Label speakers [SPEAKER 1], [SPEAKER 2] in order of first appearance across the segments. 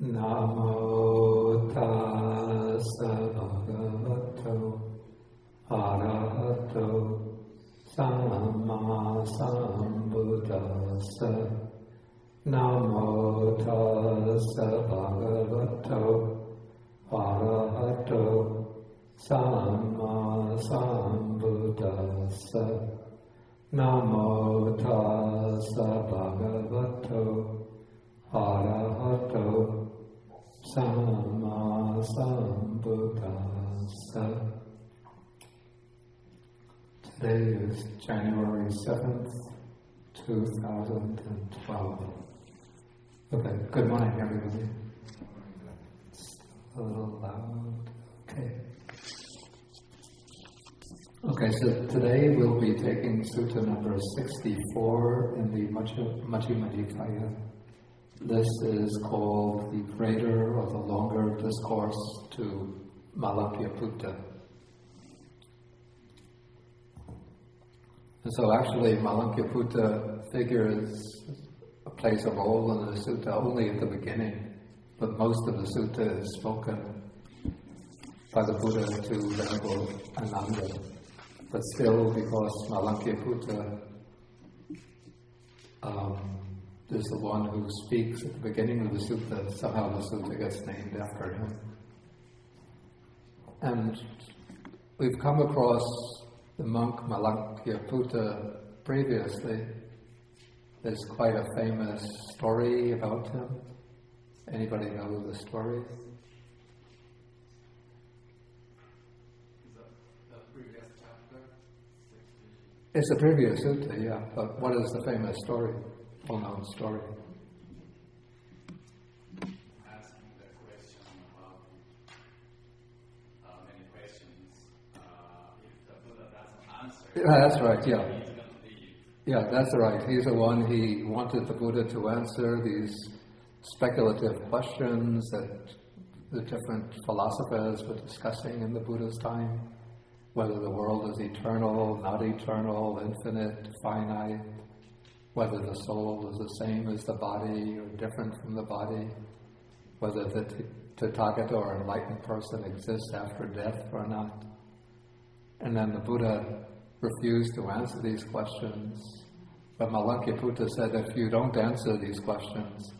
[SPEAKER 1] Namo tassa bhagavato arahato samma sambuddhassa. Namo tassa bhagavato arahato samma sambuddhassa. Namo tassa bhagavato arahato samma sambuddhassa. Today is January 7th, 2012. Okay, good morning everybody. It's a little loud. Okay, so today we'll be taking Sutta number 64 in the Majjhima Nikāya. This is called the greater or the longer discourse to Malunkyaputta. And so actually Malunkyaputta plays a role in the sutta only at the beginning, but most of the sutta is spoken by the Buddha to Venerable Ananda. But still, because Malunkyaputta is the one who speaks at the beginning of the sutta, somehow the sutta gets named after him. And we've come across the monk Malunkyaputta previously. There's quite a famous story about him. Anybody know the story? It's the previous sutta, yeah. But what is the famous story? Well-known story.
[SPEAKER 2] Asking the question about many questions. If the Buddha doesn't answer,
[SPEAKER 1] Yeah, that's right. Yeah.
[SPEAKER 2] he's going to leave.
[SPEAKER 1] Yeah, that's right. He's the one. He wanted the Buddha to answer these speculative questions that the different philosophers were discussing in the Buddha's time. Whether the world is eternal, not eternal, infinite, finite, whether the soul is the same as the body or different from the body, whether the Tathagata or enlightened person exists after death or not. And then the Buddha refused to answer these questions. But Malunkyaputta said, if you don't answer these questions,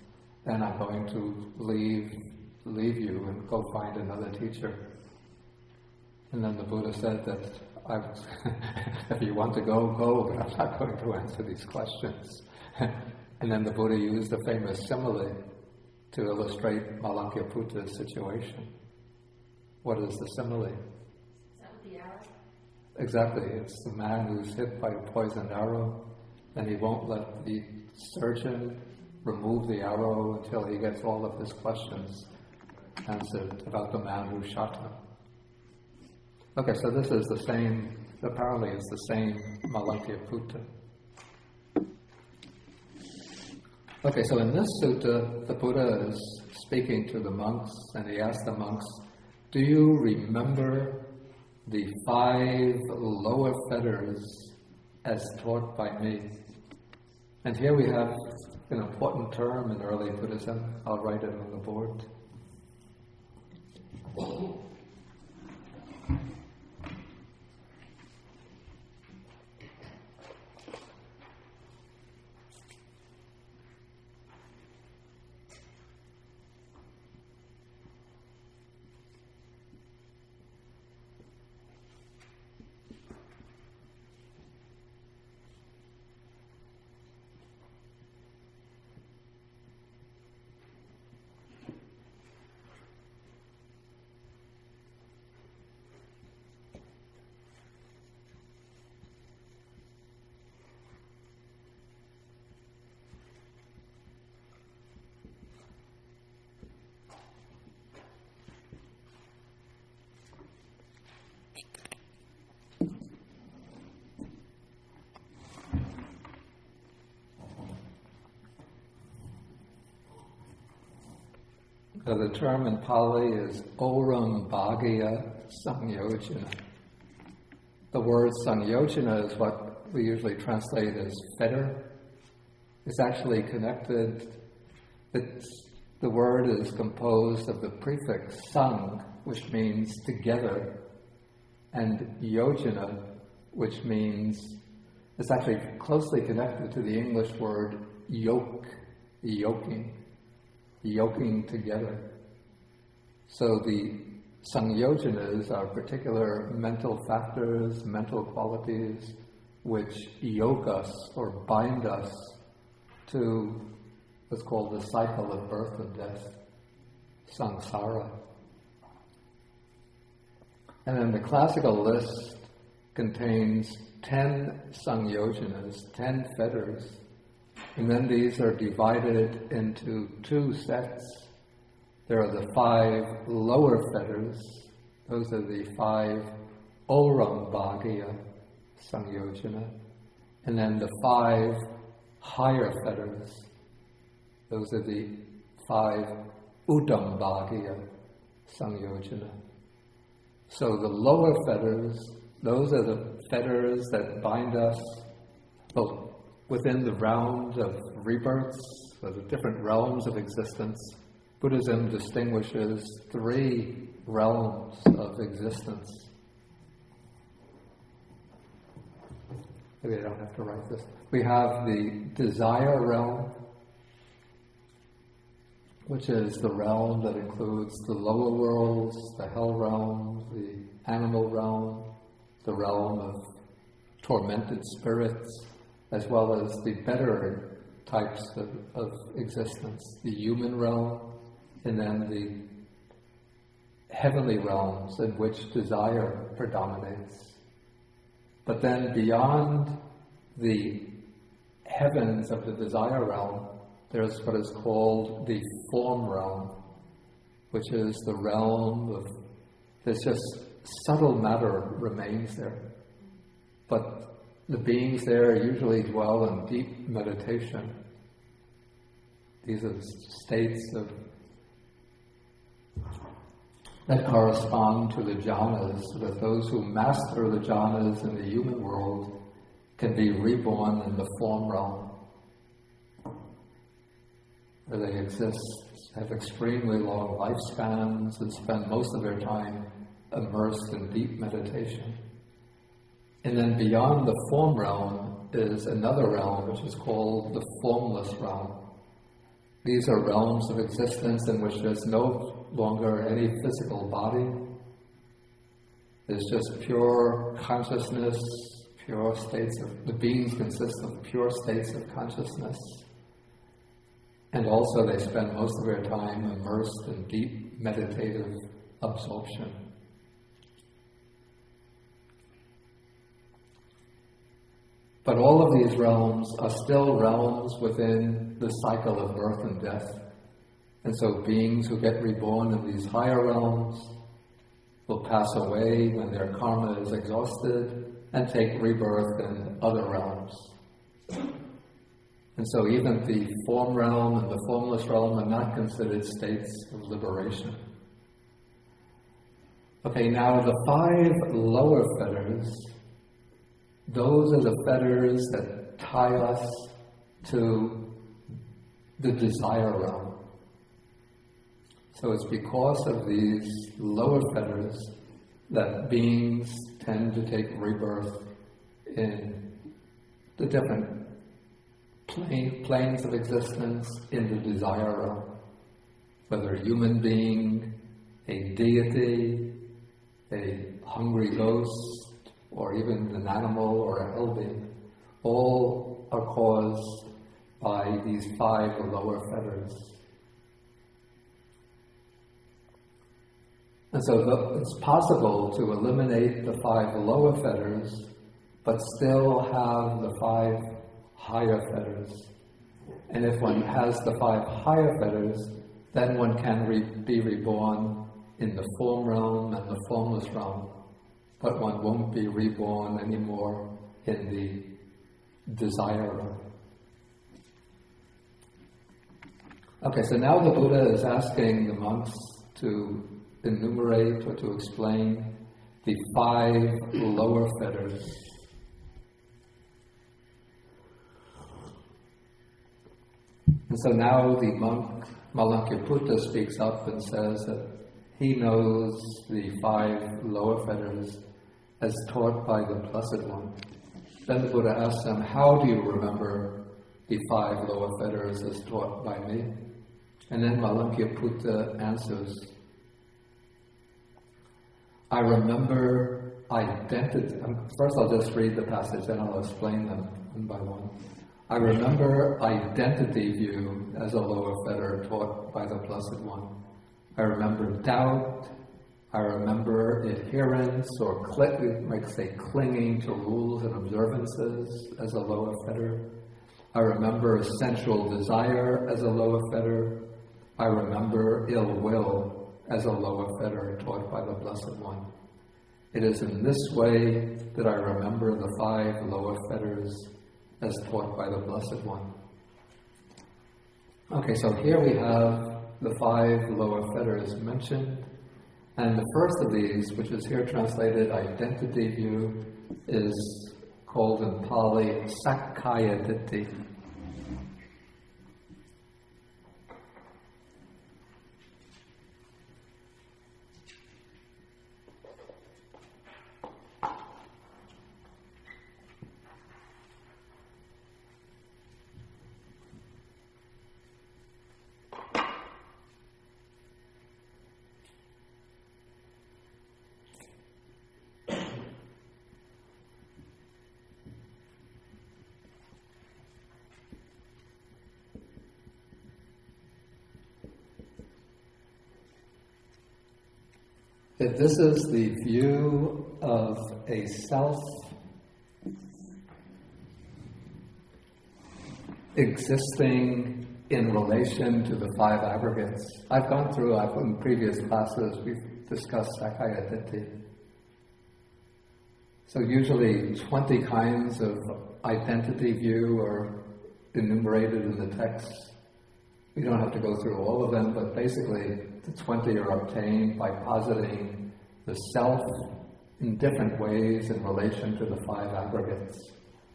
[SPEAKER 1] then I'm going to leave you and go find another teacher. And then the Buddha said that if you want to go, but I'm not going to answer these questions. And then the Buddha used a famous simile to illustrate Malunkyapputta's situation. What is the simile?
[SPEAKER 3] Is that with the arrow?
[SPEAKER 1] Exactly. It's the man who's hit by a poisoned arrow, and he won't let the surgeon remove the arrow until he gets all of his questions answered about the man who shot him. Okay, so this is the same, apparently it's the same Malunkyaputta. Okay, so in this sutta, the Buddha is speaking to the monks, and he asks the monks, do you remember the 5 lower fetters as taught by me? And here we have an important term in early Buddhism. I'll write it on the board. So the term in Pali is Oram Bhagya Samyojana. The word Samyojana is what we usually translate as fetter. It's actually connected, it's the word is composed of the prefix sang, which means together, and yojana, which means, it's actually closely connected to the English word yoke, yoking together. So the sangyojanas are particular mental factors, mental qualities, which yoke us or bind us to what's called the cycle of birth and death, samsara. And then the classical list contains 10 sangyojanas, 10 fetters, and then these are divided into 2 sets. There are the 5 lower fetters, those are the 5 Orambhagya Sangyojana, and then the 5 higher fetters, those are the 5 Udambhagya Sangyojana. So the lower fetters, those are the fetters that bind us within the round of rebirths, or the different realms of existence. Buddhism distinguishes 3 realms of existence. Maybe I don't have to write this. We have the desire realm, which is the realm that includes the lower worlds, the hell realm, the animal realm, the realm of tormented spirits, as well as the better types of existence, the human realm, and then the heavenly realms in which desire predominates. But then beyond the heavens of the desire realm, there's what is called the form realm, which is the realm of, there's just subtle matter remains there. But the beings there usually dwell in deep meditation. These are states that correspond to the jhanas, so that those who master the jhanas in the human world can be reborn in the form realm, where they exist, have extremely long lifespans, and spend most of their time immersed in deep meditation. And then beyond the form realm is another realm, which is called the formless realm. These are realms of existence in which there's no longer any physical body. There's just pure consciousness, pure states of, the beings consist of pure states of consciousness. And also they spend most of their time immersed in deep meditative absorption. But all of these realms are still realms within the cycle of birth and death. And so beings who get reborn in these higher realms will pass away when their karma is exhausted and take rebirth in other realms. And so even the form realm and the formless realm are not considered states of liberation. Okay, now the 5 lower fetters, those are the fetters that tie us to the desire realm. So it's because of these lower fetters that beings tend to take rebirth in the different planes of existence in the desire realm. Whether a human being, a deity, a hungry ghost, or even an animal or a hell being, all are caused by these 5 lower fetters. And so it's possible to eliminate the 5 lower fetters, but still have the 5 higher fetters. And if one has the 5 higher fetters, then one can be reborn in the form realm and the formless realm. But one won't be reborn anymore in the desire realm. Okay, so now the Buddha is asking the monks to enumerate or to explain the 5 lower fetters. And so now the monk Malunkyaputta speaks up and says that he knows the 5 lower fetters as taught by the Blessed One. Then the Buddha asks him, how do you remember the 5 lower fetters as taught by me? And then Malunkyaputta answers, I remember identity. First I'll just read the passage, then I'll explain them one by one. I remember identity view as a lower fetter taught by the Blessed One. I remember doubt. I remember adherence, or we might say clinging to rules and observances as a lower fetter. I remember sensual desire as a lower fetter. I remember ill will as a lower fetter taught by the Blessed One. It is in this way that I remember the 5 lower fetters as taught by the Blessed One. Okay, so here we have the 5 lower fetters mentioned. And the first of these, which is here translated identity view, is called in Pali Sakkaya Ditthi. That this is the view of a self existing in relation to the 5 aggregates. I've gone through, in previous classes, we've discussed Sakkaya Ditthi. So usually 20 kinds of identity view are enumerated in the text. We don't have to go through all of them, but basically the 20 are obtained by positing the self in different ways in relation to the 5 aggregates.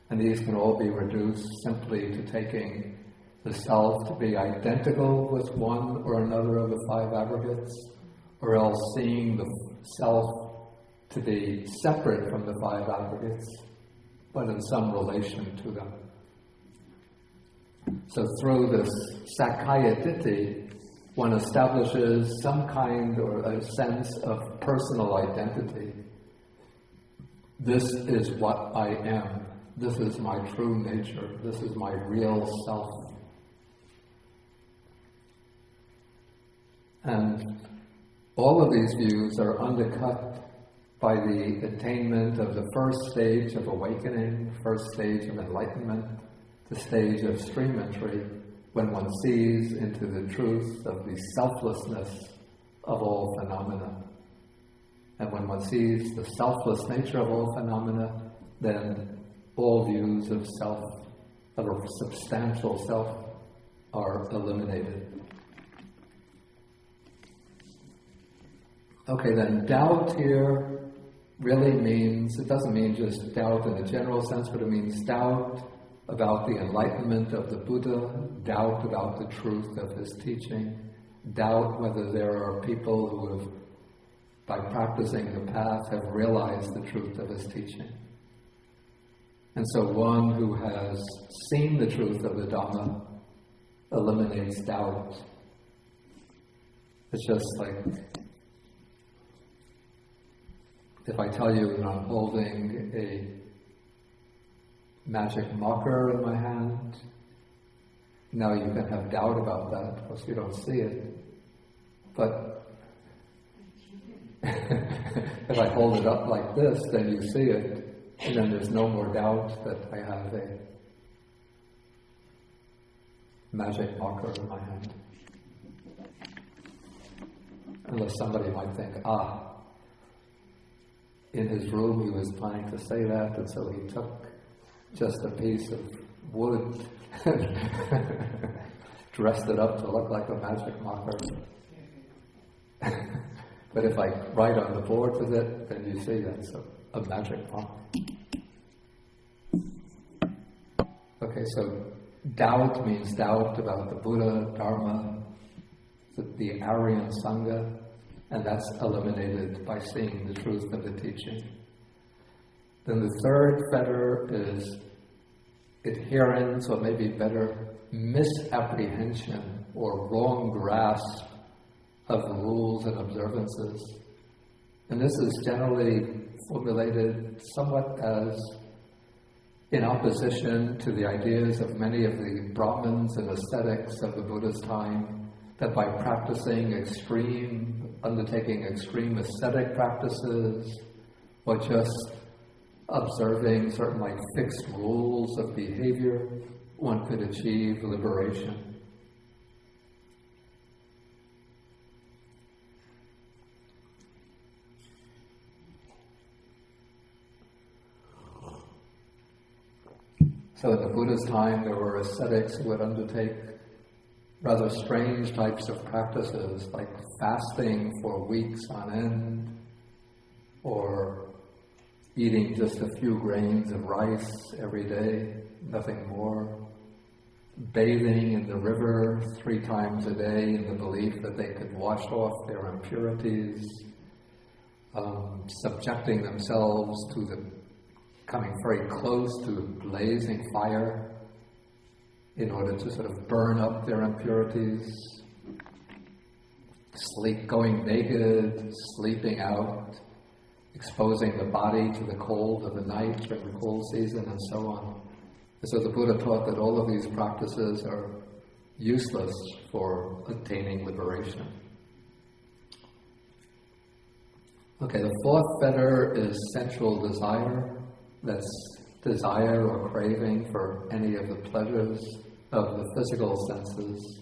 [SPEAKER 1] And these can all be reduced simply to taking the self to be identical with one or another of the 5 aggregates, or else seeing the self to be separate from the 5 aggregates, but in some relation to them. So through this Sakkaya Ditthi, one establishes some kind or a sense of personal identity. This is what I am. This is my true nature. This is my real self. And all of these views are undercut by the attainment of the first stage of awakening, first stage of enlightenment, the stage of stream entry, when one sees into the truth of the selflessness of all phenomena. And when one sees the selfless nature of all phenomena, then all views of self, of a substantial self, are eliminated. Okay, then doubt here really means, it doesn't mean just doubt in a general sense, but it means doubt about the enlightenment of the Buddha, doubt about the truth of his teaching, doubt whether there are people who have, by practicing the path, have realized the truth of his teaching. And so one who has seen the truth of the Dhamma eliminates doubt. It's just like, if I tell you that I'm holding a magic marker in my hand, now you can have doubt about that because you don't see it. But if I hold it up like this, then you see it, and then there's no more doubt that I have a magic marker in my hand. Unless somebody might think, in his room he was planning to say that, and so he took just a piece of wood, dressed it up to look like a magic marker. But if I write on the board with it, then you see that's a magic marker. Okay, so doubt means doubt about the Buddha, Dharma, the Aryan Sangha, and that's eliminated by seeing the truth of the teaching. Then the third fetter is adherence, or maybe better, misapprehension or wrong grasp of the rules and observances. And this is generally formulated somewhat as in opposition to the ideas of many of the Brahmins and ascetics of the Buddha's time, that by undertaking extreme ascetic practices, or just observing certain fixed rules of behavior, one could achieve liberation. So in the Buddha's time, there were ascetics who would undertake rather strange types of practices, like fasting for weeks on end, or eating just a few grains of rice every day, nothing more, bathing in the river 3 times a day in the belief that they could wash off their impurities, subjecting themselves to coming very close to blazing fire in order to sort of burn up their impurities, going naked, sleeping out, exposing the body to the cold of the night during the cold season, and so on. And so the Buddha taught that all of these practices are useless for attaining liberation. Okay, the fourth fetter is sensual desire. That's desire or craving for any of the pleasures of the physical senses.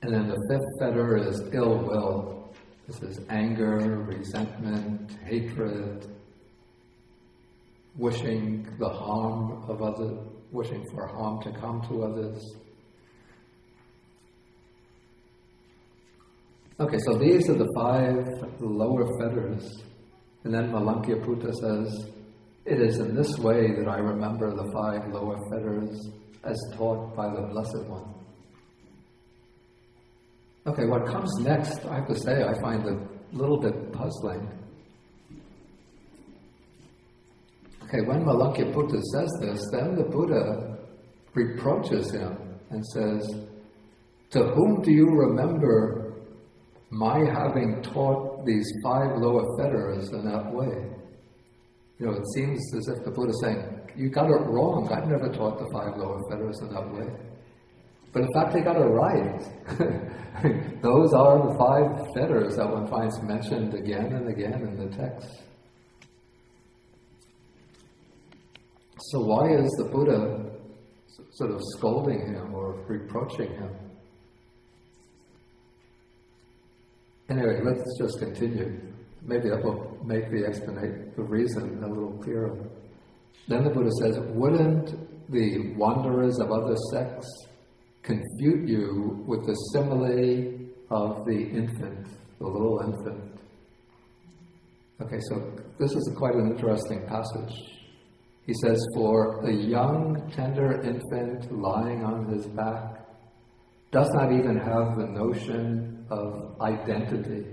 [SPEAKER 1] And then the fifth fetter is ill will. This is anger, resentment, hatred, wishing the harm of others, wishing for harm to come to others. Okay, so these are the 5 lower fetters. And then Malunkyaputta says, it is in this way that I remember the 5 lower fetters as taught by the Blessed One. Okay, what comes next, I have to say, I find a little bit puzzling. Okay, when Malunkyaputta says this, then the Buddha reproaches him and says, to whom do you remember my having taught these 5 lower fetters in that way? It seems as if the Buddha is saying, you got it wrong. I've never taught the 5 lower fetters in that way. But in fact, they got it right. Those are the 5 fetters that one finds mentioned again and again in the text. So why is the Buddha sort of scolding him or reproaching him? Anyway, let's just continue. Maybe that will make the reason a little clearer. Then the Buddha says, wouldn't the wanderers of other sects confute you with the simile of the infant, the little infant? Okay, so this is quite an interesting passage. He says, for a young, tender infant lying on his back does not even have the notion of identity,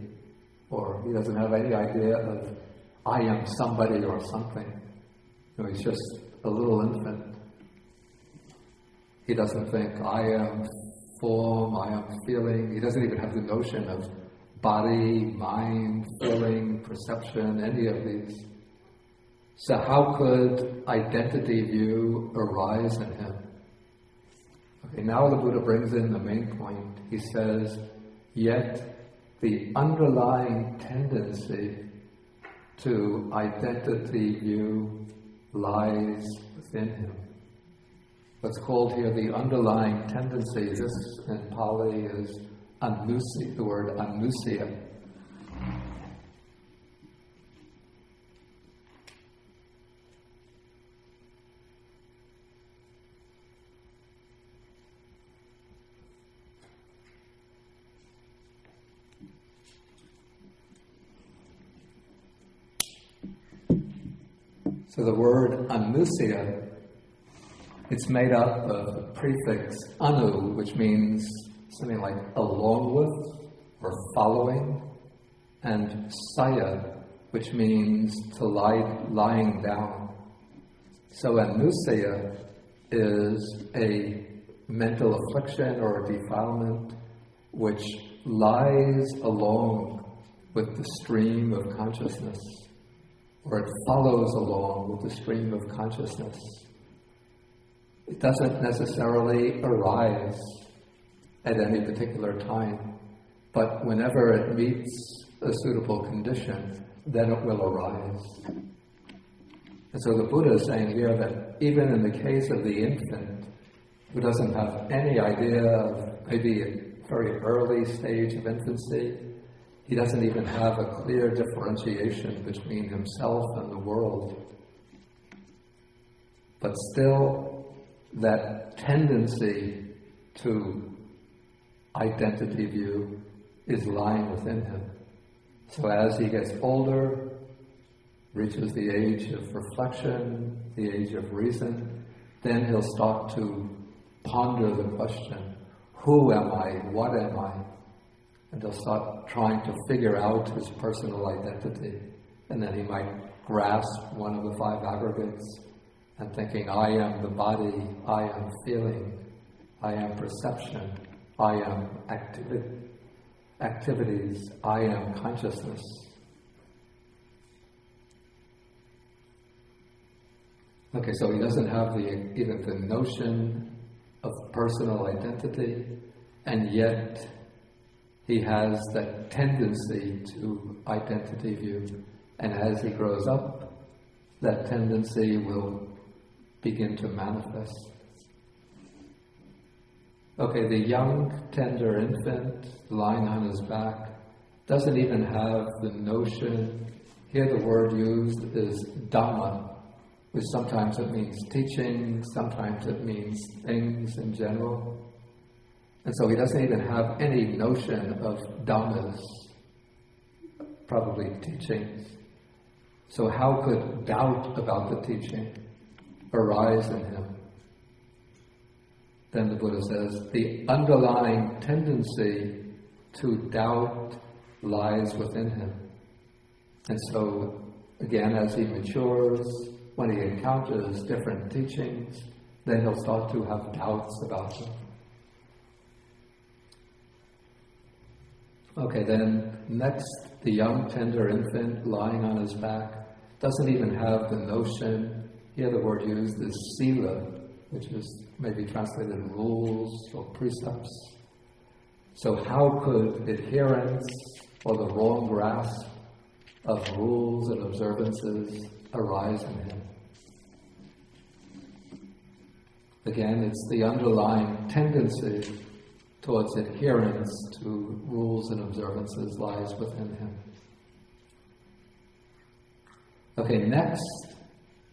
[SPEAKER 1] or he doesn't have any idea of, I am somebody or something. He's just a little infant. He doesn't think, I am form, I am feeling. He doesn't even have the notion of body, mind, feeling, perception, any of these. So how could identity view arise in him? Okay, now the Buddha brings in the main point. He says, yet the underlying tendency to identity view lies within him. What's called here the underlying tendency, this in Pali is anusi, the word anusya. So the word anusya, it's made up of the prefix anu, which means something like along with, or following, and saya, which means to lying down. So anusaya is a mental affliction or defilement which lies along with the stream of consciousness, or it follows along with the stream of consciousness. It doesn't necessarily arise at any particular time, but whenever it meets a suitable condition, then it will arise. And so the Buddha is saying here that even in the case of the infant, who doesn't have any idea of maybe a very early stage of infancy, he doesn't even have a clear differentiation between himself and the world. But still, that tendency to identity view is lying within him. So as he gets older, reaches the age of reflection, the age of reason, then he'll start to ponder the question, who am I? What am I? And he'll start trying to figure out his personal identity. And then he might grasp one of the five aggregates and thinking, I am the body, I am feeling, I am perception, I am activities, I am consciousness. Okay, so he doesn't have even the notion of personal identity, and yet he has that tendency to identity view. And as he grows up, that tendency will begin to manifest. Okay, the young, tender infant lying on his back doesn't even have the notion. Here the word used is Dhamma, which sometimes it means teaching, sometimes it means things in general. And so he doesn't even have any notion of Dhammas, probably teachings. So how could doubt about the teaching arise in him? Then the Buddha says, the underlying tendency to doubt lies within him. And so, again, as he matures, when he encounters different teachings, then he'll start to have doubts about them. Okay, then next, the young, tender infant lying on his back doesn't even have the notion. Here the word used is sila, which is maybe translated rules or precepts. So how could adherence or the wrong grasp of rules and observances arise in him? Again, it's the underlying tendency towards adherence to rules and observances lies within him. Okay, next,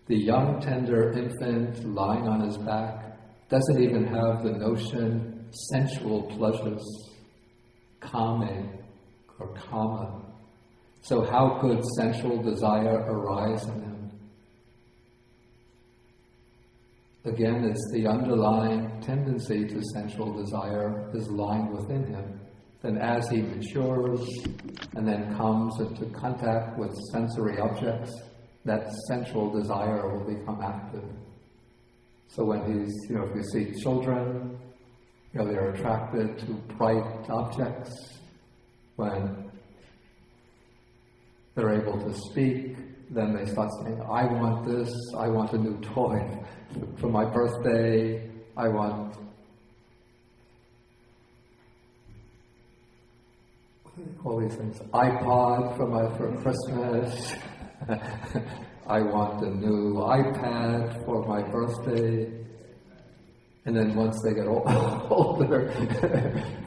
[SPEAKER 1] the young, tender infant lying on his back doesn't even have the notion sensual pleasures, kame or kama. So how could sensual desire arise in him? Again, it's the underlying tendency to sensual desire is lying within him. Then as he matures and then comes into contact with sensory objects, that sensual desire will become active. So when he's, if you see children, they're attracted to bright objects. When they're able to speak, then they start saying, I want this, I want a new toy. For my birthday, I want, what do they call these things? iPod for Christmas. I want a new iPad for my birthday. And then once they get older,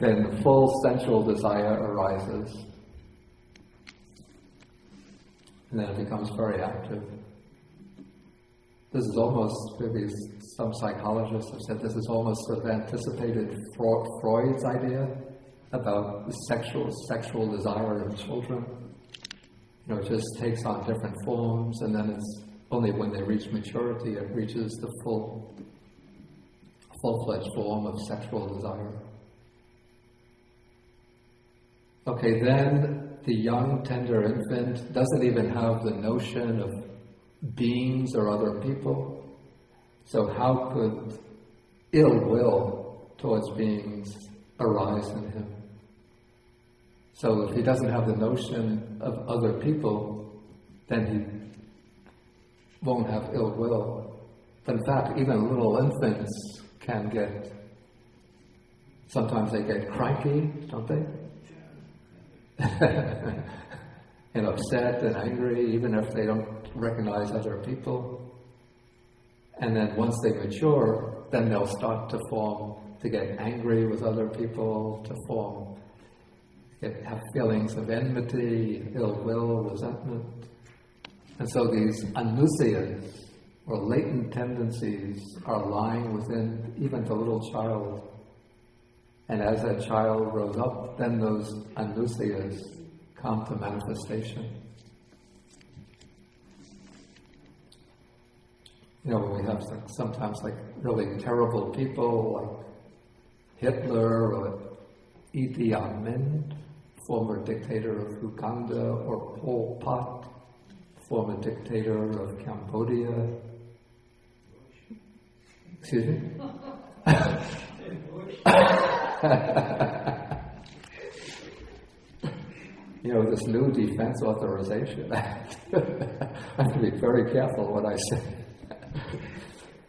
[SPEAKER 1] then the full sensual desire arises. And then it becomes very active. This is almost, maybe some psychologists have said, this is almost sort of anticipated Freud's idea about the sexual desire in children. It just takes on different forms, and then it's only when they reach maturity it reaches the full-fledged form of sexual desire. Okay, then the young, tender infant doesn't even have the notion of beings or other people. So how could ill will towards beings arise in him? So if he doesn't have the notion of other people, then he won't have ill will. But in fact, even little infants can sometimes they get cranky, don't they? And upset and angry, even if they don't recognize other people. And then once they mature, then they'll start to get angry with other people, have feelings of enmity, ill will, resentment. And so these anusayas, or latent tendencies, are lying within even the little child. And as that child grows up, then those anusayas come to manifestation. You know, when we have sometimes really terrible people like Hitler or Idi Amin, former dictator of Uganda, or Pol Pot, former dictator of Cambodia. Excuse me? You know, this new Defense Authorization Act. I have to be very careful what I say.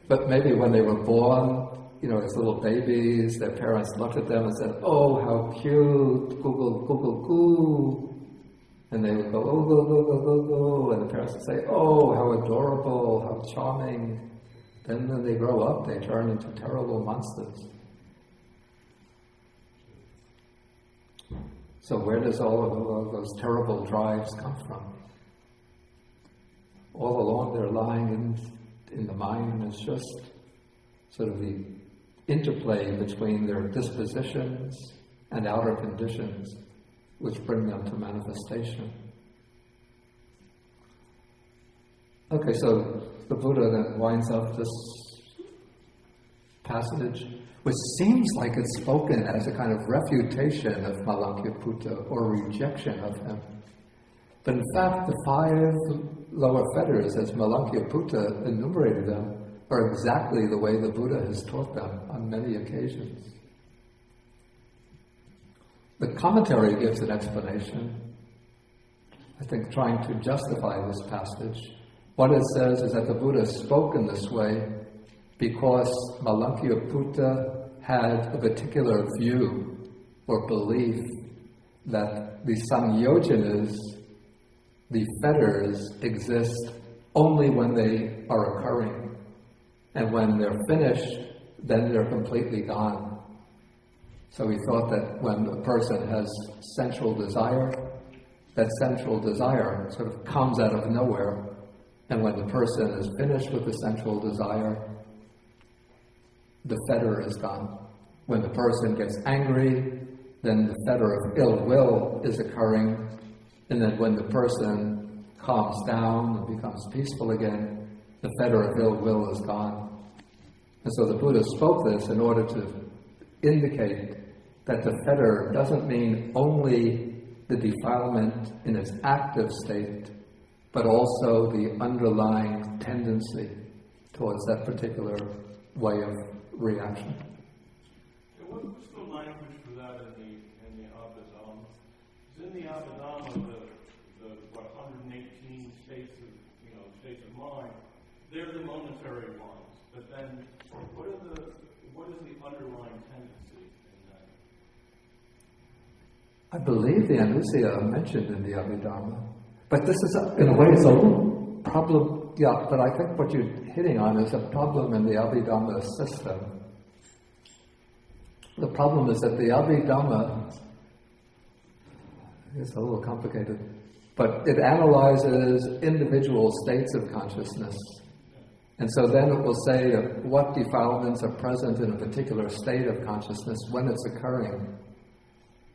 [SPEAKER 1] But maybe when they were born, you know, as little babies, their parents looked at them and said, "Oh, how cute, goo, goo, goo, goo." And they would go, "Oh, goo, goo, goo, goo, goo." And the parents would say, "Oh, how adorable, how charming." Then when they grow up, they turn into terrible monsters. So where does all of those terrible drives come from? All along they're lying in the mind, and it's just sort of the interplay between their dispositions and outer conditions which bring them to manifestation. Okay, so the Buddha then winds up this passage, which seems like it's spoken as a kind of refutation of Malunkyaputta or rejection of him. But in fact, the 5 lower fetters, as Malunkyaputta enumerated them, are exactly the way the Buddha has taught them on many occasions. The commentary gives an explanation, I think trying to justify this passage. What it says is that the Buddha spoke in this way because Malunkyaputta had a particular view or belief that the samyojanas, the fetters, exist only when they are occurring. And when they're finished, then they're completely gone. So he thought that when a person has sensual desire, that sensual desire sort of comes out of nowhere. And when the person is finished with the sensual desire, the fetter is gone. When the person gets angry, then the fetter of ill will is occurring. And then when the person calms down and becomes peaceful again, the fetter of ill will is gone. And so the Buddha spoke this in order to indicate that the fetter doesn't mean only the defilement in its active state, but also the underlying tendency towards that particular way of reaction.
[SPEAKER 4] What's the language for that in the Abhidhamma? In the Abhidhamma, the 118 states of mind, they're the momentary ones. But then, what is the underlying tendency in that?
[SPEAKER 1] I believe the Anusaya are mentioned in the Abhidhamma. But this is, in a way, it's a little problem, but I think what you're hitting on is a problem in the Abhidhamma system. The problem is that the Abhidhamma, it's a little complicated, but it analyzes individual states of consciousness. And so then it will say what defilements are present in a particular state of consciousness when it's occurring.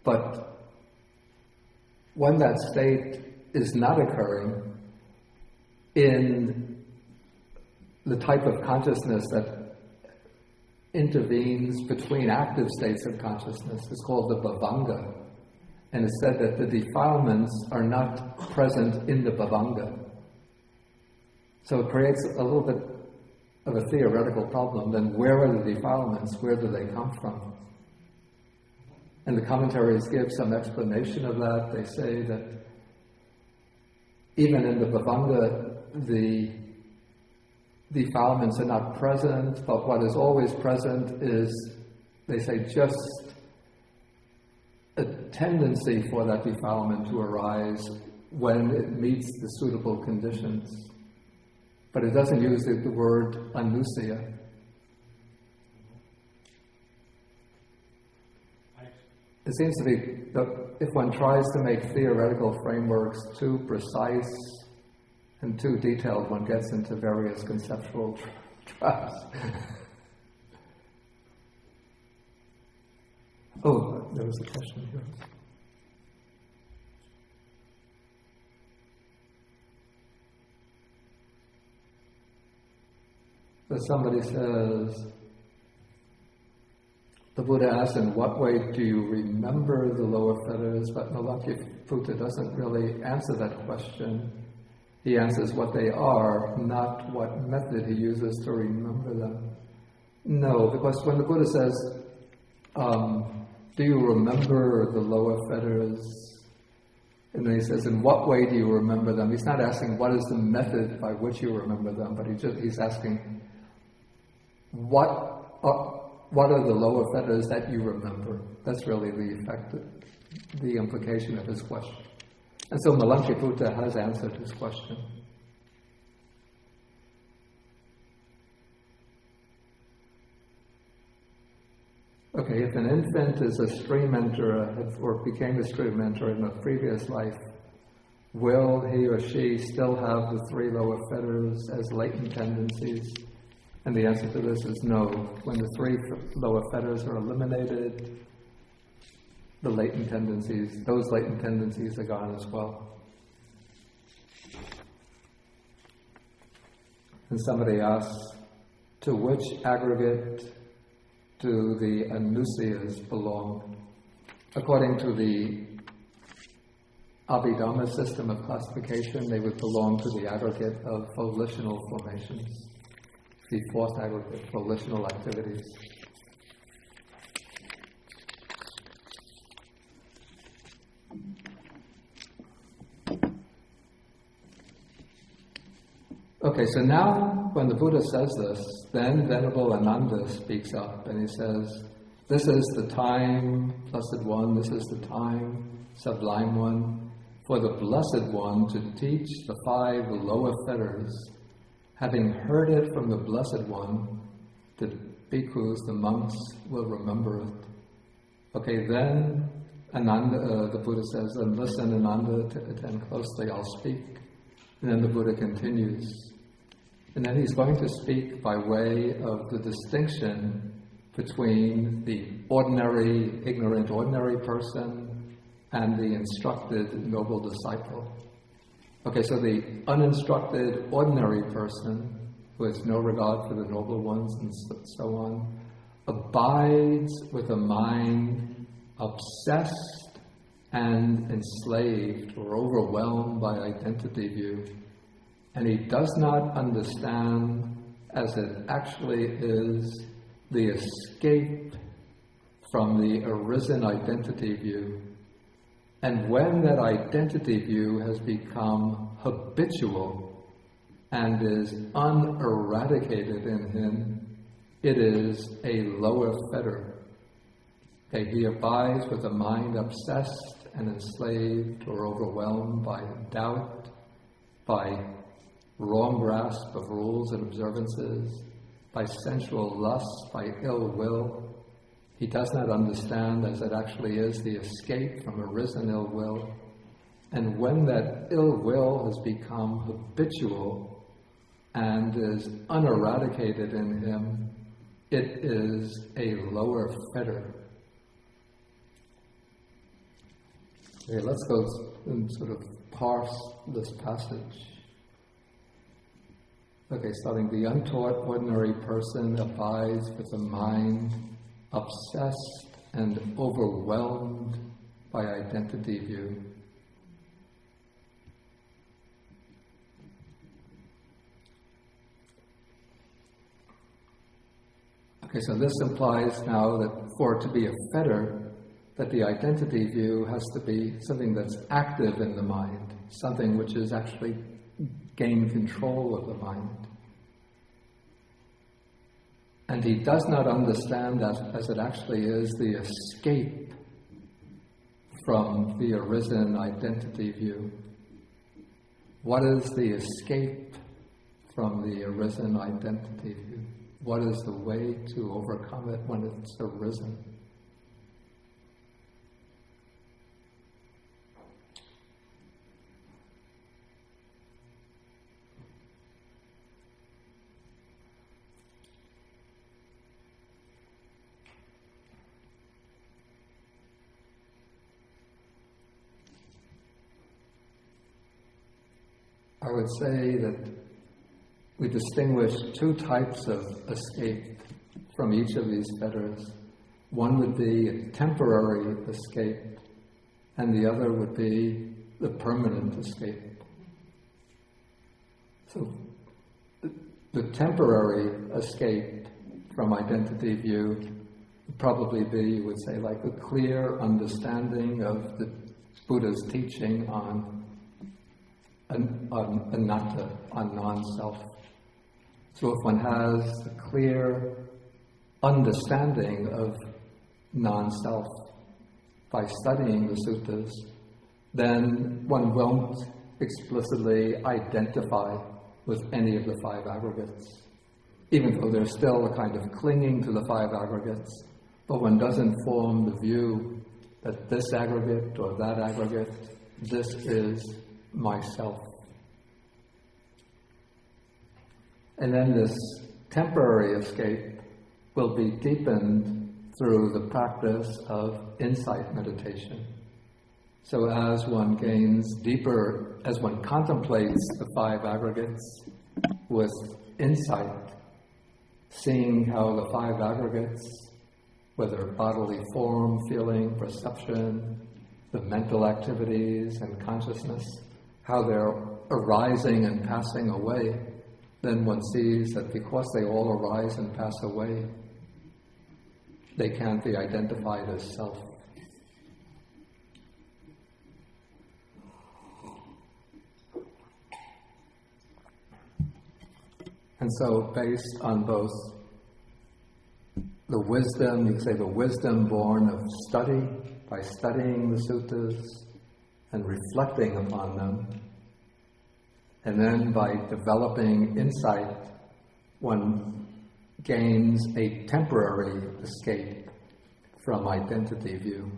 [SPEAKER 1] But when that state is not occurring in the type of consciousness that intervenes between active states of consciousness, it's called the bhavanga. And it's said that the defilements are not present in the bhavanga. So it creates a little bit of a theoretical problem. Then where are the defilements? Where do they come from? And the commentaries give some explanation of that. They say that even in the bhavanga, the defilements are not present, but what is always present is, they say, just a tendency for that defilement to arise when it meets the suitable conditions. But it doesn't use the word anusaya. It seems to be that if one tries to make theoretical frameworks too precise and too detailed, one gets into various conceptual traps. Oh, there was a question here. So somebody says, the Buddha asks, in what way do you remember the lower fetters? But Malunkyaputta doesn't really answer that question. He answers what they are, not what method he uses to remember them. No, because when the Buddha says, do you remember the lower fetters? And then he says, in what way do you remember them? He's not asking what is the method by which you remember them, but he's asking, what are the lower fetters that you remember? That's really the effect, the implication of his question. And so Malunkyaputta has answered his question. Okay, if an infant is a stream enterer or became a stream enterer in a previous life, will he or she still have the three lower fetters as latent tendencies? And the answer to this is no. When the three lower fetters are eliminated, the latent tendencies, those latent tendencies are gone as well. And somebody asks, to which aggregate do the anusayas belong? According to the Abhidhamma system of classification, they would belong to the aggregate of volitional formations, the fourth aggregate, volitional activities. Okay, so now when the Buddha says this, then Venerable Ananda speaks up and he says, this is the time, Blessed One, this is the time, Sublime One, for the Blessed One to teach the five lower fetters. Having heard it from the Blessed One, the bhikkhus, the monks, will remember it. Okay, then Ananda, the Buddha says, and listen, Ananda, to attend closely, I'll speak. And then the Buddha continues. And then he's going to speak by way of the distinction between the ordinary, ignorant, ordinary person and the instructed, noble disciple. Okay, so the uninstructed, ordinary person, who has no regard for the noble ones and so on, abides with a mind obsessed and enslaved or overwhelmed by identity view. And he does not understand, as it actually is, the escape from the arisen identity view. And when that identity view has become habitual and is uneradicated in him, it is a lower fetter. Okay, he abides with a mind obsessed and enslaved or overwhelmed by doubt, by wrong grasp of rules and observances, by sensual lust, by ill will. He does not understand, as it actually is, the escape from arisen ill will. And when that ill will has become habitual and is uneradicated in him, it is a lower fetter. Okay, let's go and sort of parse this passage. Okay, starting, the untaught ordinary person abides with a mind obsessed and overwhelmed by identity view. Okay, so this implies now that for it to be a fetter, that the identity view has to be something that's active in the mind, something which is actually gain control of the mind. And he does not understand that as it actually is the escape from the arisen identity view. What is the escape from the arisen identity view? What is the way to overcome it when it's arisen? I would say that we distinguish two types of escape from each of these fetters. One would be a temporary escape, and the other would be the permanent escape. So the temporary escape from identity view would probably be, you would say, like a clear understanding of the Buddha's teaching on anatta, on non-self. So if one has a clear understanding of non-self by studying the suttas, then one won't explicitly identify with any of the five aggregates, even though there's still a kind of clinging to the five aggregates, but one doesn't form the view that this aggregate or that aggregate, this is myself. And then this temporary escape will be deepened through the practice of insight meditation. So as one gains deeper, as one contemplates the five aggregates with insight, seeing how the five aggregates, whether bodily form, feeling, perception, the mental activities and consciousness, how they're arising and passing away, then one sees that because they all arise and pass away, they can't be identified as self. And so based on both the wisdom, you could say the wisdom born of study, by studying the suttas and reflecting upon them, and then by developing insight, one gains a temporary escape from identity view.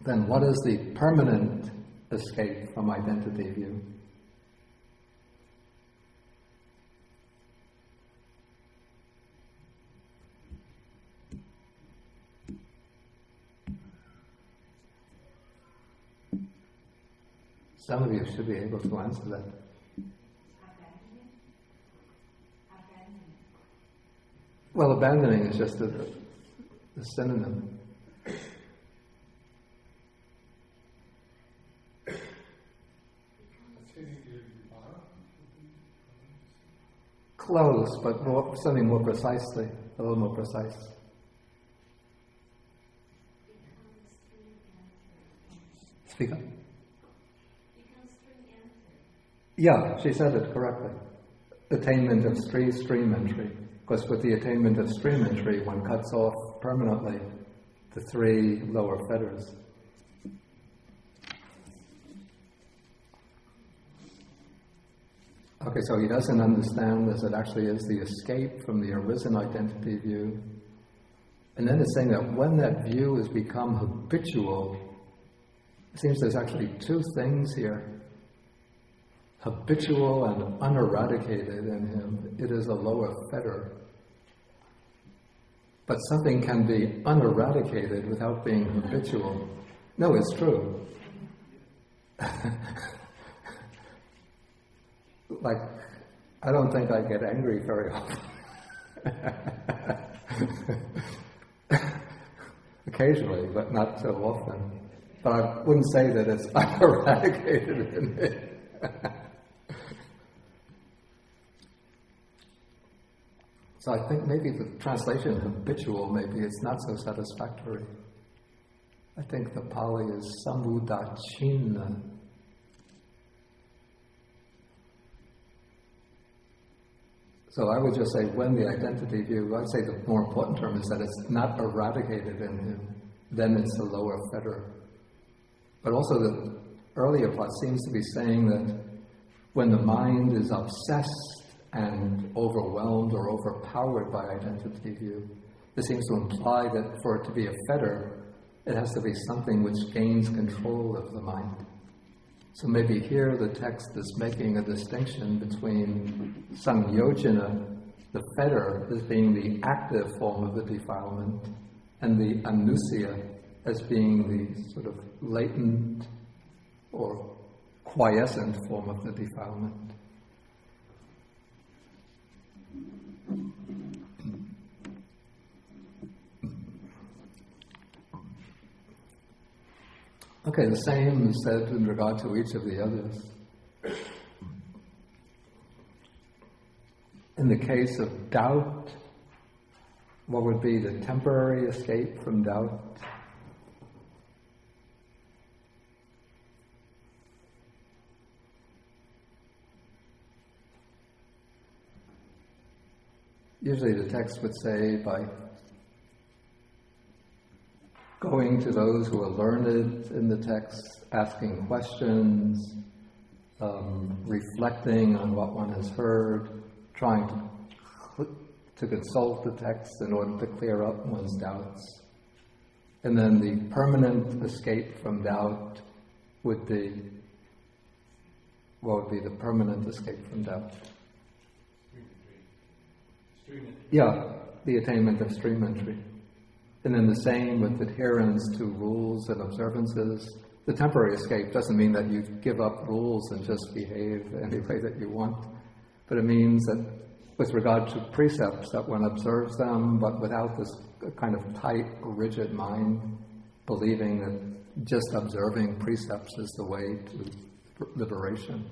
[SPEAKER 1] Then what is the permanent escape from identity view? Some of you should be able to answer that. Well, abandoning is just a synonym. Close, but something more precisely, a little more precise. Speak up. Yeah, she said it correctly. Attainment of stream entry. Because with the attainment of stream entry, one cuts off permanently the three lower fetters. Okay, so he doesn't understand this. It actually is the escape from the arisen identity view. And then it's saying that when that view has become habitual, it seems there's actually two things here. Habitual and uneradicated in him, it is a lower fetter. But something can be uneradicated without being habitual. No, it's true. Like, I don't think I get angry very often. occasionally, but not so often. But I wouldn't say that it's eradicated in me. So I think maybe the translation habitual, maybe it's not so satisfactory. I think the Pali is samudacchina. So I would just say when the identity view, I'd say the more important term is that it's not eradicated in him, then it's the lower fetter. But also the earlier part seems to be saying that when the mind is obsessed and overwhelmed or overpowered by identity view, this seems to imply that for it to be a fetter, it has to be something which gains control of the mind. So maybe here the text is making a distinction between samyojana, the fetter, as being the active form of the defilement, and the anusya as being the sort of latent or quiescent form of the defilement. Okay, the same is said in regard to each of the others. In the case of doubt, what would be the temporary escape from doubt? Usually the text would say by going to those who are learned in the text, asking questions, reflecting on what one has heard, trying to consult the text in order to clear up one's doubts. And then the permanent escape from doubt would be, what would be the permanent escape from doubt? Yeah, the attainment of stream entry. And then the same with adherence to rules and observances. The temporary escape doesn't mean that you give up rules and just behave any way that you want, but it means that with regard to precepts, that one observes them, but without this kind of tight, rigid mind, believing that just observing precepts is the way to liberation.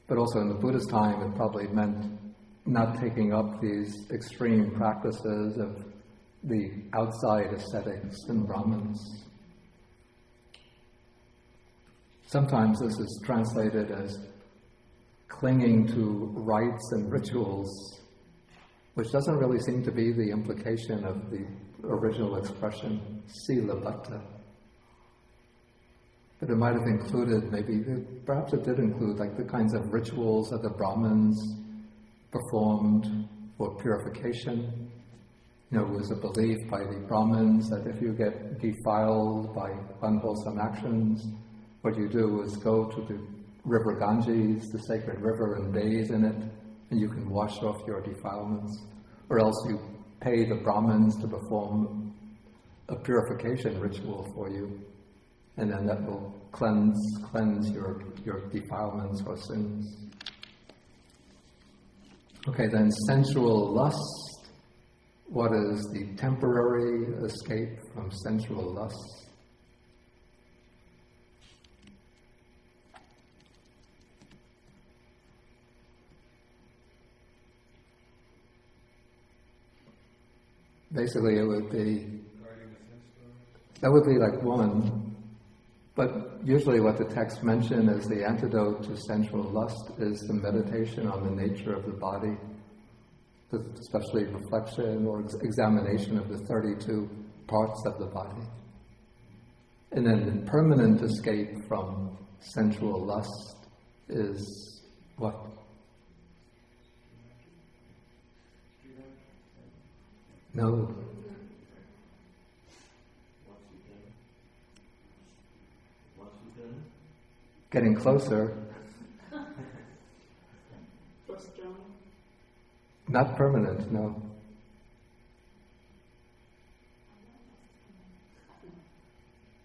[SPEAKER 1] But also in the Buddha's time, it probably meant not taking up these extreme practices of the outside ascetics and Brahmins. Sometimes this is translated as clinging to rites and rituals, which doesn't really seem to be the implication of the original expression, sīlabbata. But it might have included, perhaps it did include like the kinds of rituals that the Brahmins performed for purification. You know, it was a belief by the Brahmins that if you get defiled by unwholesome actions, what you do is go to the river Ganges, the sacred river, and bathe in it, and you can wash off your defilements. Or else you pay the Brahmins to perform a purification ritual for you, and then that will cleanse your defilements or sins. Okay, then sensual lust. What is the temporary escape from sensual lust? Basically, it would be, that would be like one, but usually what the text mentions as the antidote to sensual lust is the meditation on the nature of the body, especially reflection or examination of the 32 parts of the body. And then the permanent escape from sensual lust is what? No. Getting closer. Not permanent, no.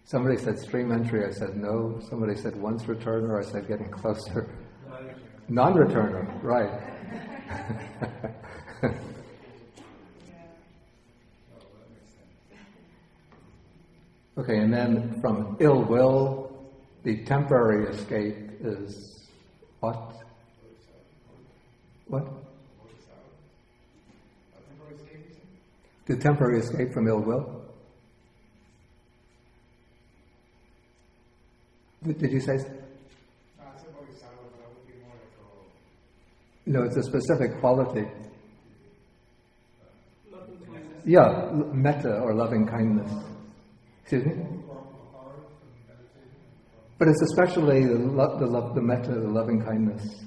[SPEAKER 1] Somebody said stream entry, I said no. Somebody said once returner, I said getting closer. Non-returner, right. Okay, and then from ill will, the temporary escape is what? What? The temporary escape from ill will? Did you say? No, it's a specific quality. Yeah, metta or loving kindness. Excuse me? But it's especially the metta, the loving kindness.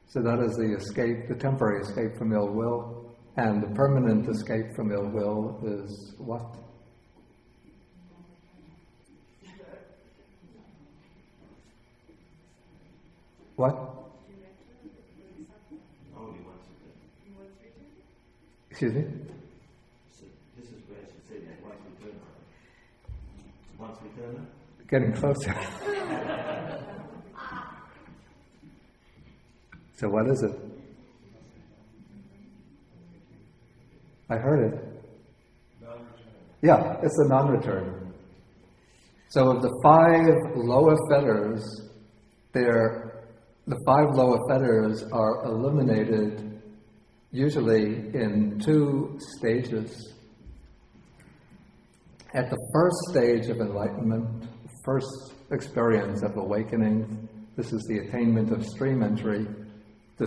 [SPEAKER 1] So that is the escape, the temporary escape from ill will, and the permanent escape from ill will is what? What?
[SPEAKER 5] Only once return.
[SPEAKER 1] Excuse me?
[SPEAKER 5] So this is where I should say that once return. Once return.
[SPEAKER 1] Getting closer. So what is it? I heard it.
[SPEAKER 4] Non-return.
[SPEAKER 1] Yeah, it's a non-return. So of the 5 lower fetters, the 5 lower fetters are eliminated usually in 2 stages. At the first stage of enlightenment, first experience of awakening, this is the attainment of stream entry, the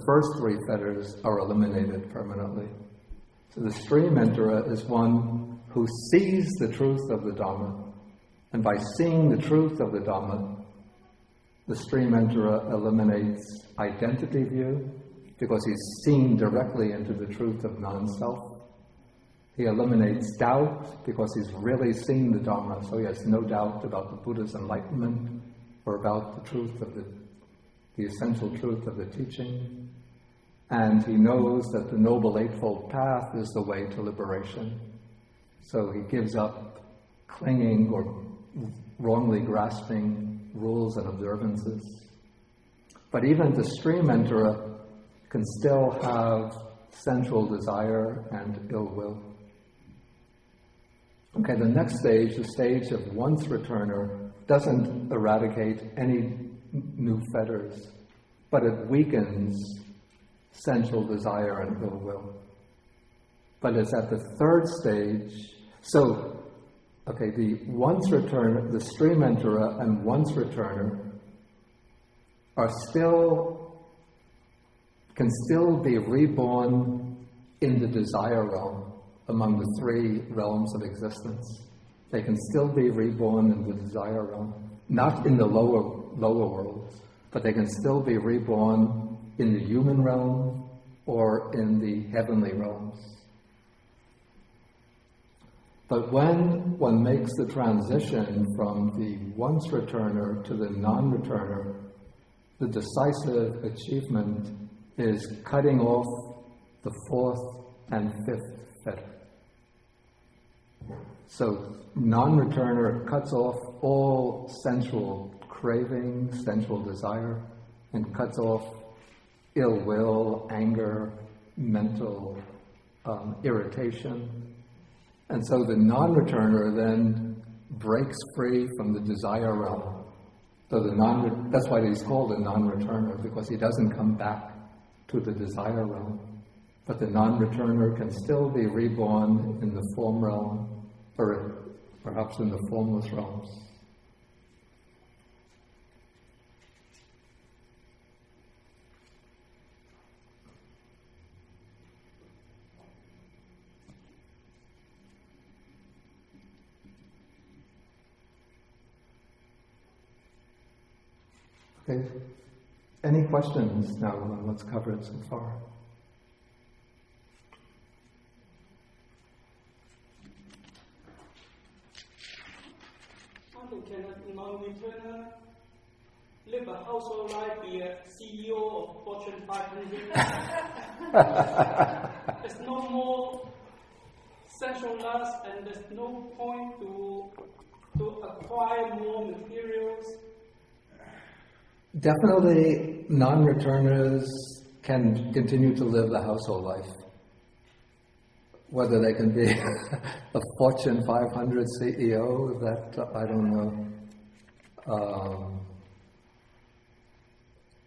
[SPEAKER 1] first 3 fetters are eliminated permanently. So the stream enterer is one who sees the truth of the Dhamma, and by seeing the truth of the Dhamma, the stream enterer eliminates identity view, because he's seen directly into the truth of non-self. He eliminates doubt, because he's really seen the Dhamma, so he has no doubt about the Buddha's enlightenment, or about the truth of the essential truth of the teaching. And he knows that the Noble Eightfold Path is the way to liberation. So he gives up clinging or wrongly grasping rules and observances. But even the stream enterer can still have sensual desire and ill will. Okay, the next stage, the stage of once returner, doesn't eradicate any new fetters, but it weakens sensual desire and ill will. But it's at the 3rd stage. So, okay, the once returner, the stream enterer and once returner can still be reborn in the desire realm among the 3 realms of existence. They can still be reborn in the desire realm, not in the lower worlds, but they can still be reborn in the human realm or in the heavenly realms. But when one makes the transition from the once returner to the non-returner, the decisive achievement is cutting off the 4th and 5th fetter. So non-returner cuts off all sensual craving, sensual desire, and cuts off ill will, anger, mental irritation. And so the non-returner then breaks free from the desire realm. So that's why he's called a non-returner, because he doesn't come back to the desire realm. But the non-returner can still be reborn in the form realm, or perhaps in the formless realms. Okay. Any questions now on what's covered so far?
[SPEAKER 6] Can a non-returner live a household life, be a CEO of Fortune 500? There's no more sensual lust, and there's no point to acquire more materials.
[SPEAKER 1] Definitely, non-returners can continue to live the household life. whether they can be a Fortune 500 CEO, that I don't know.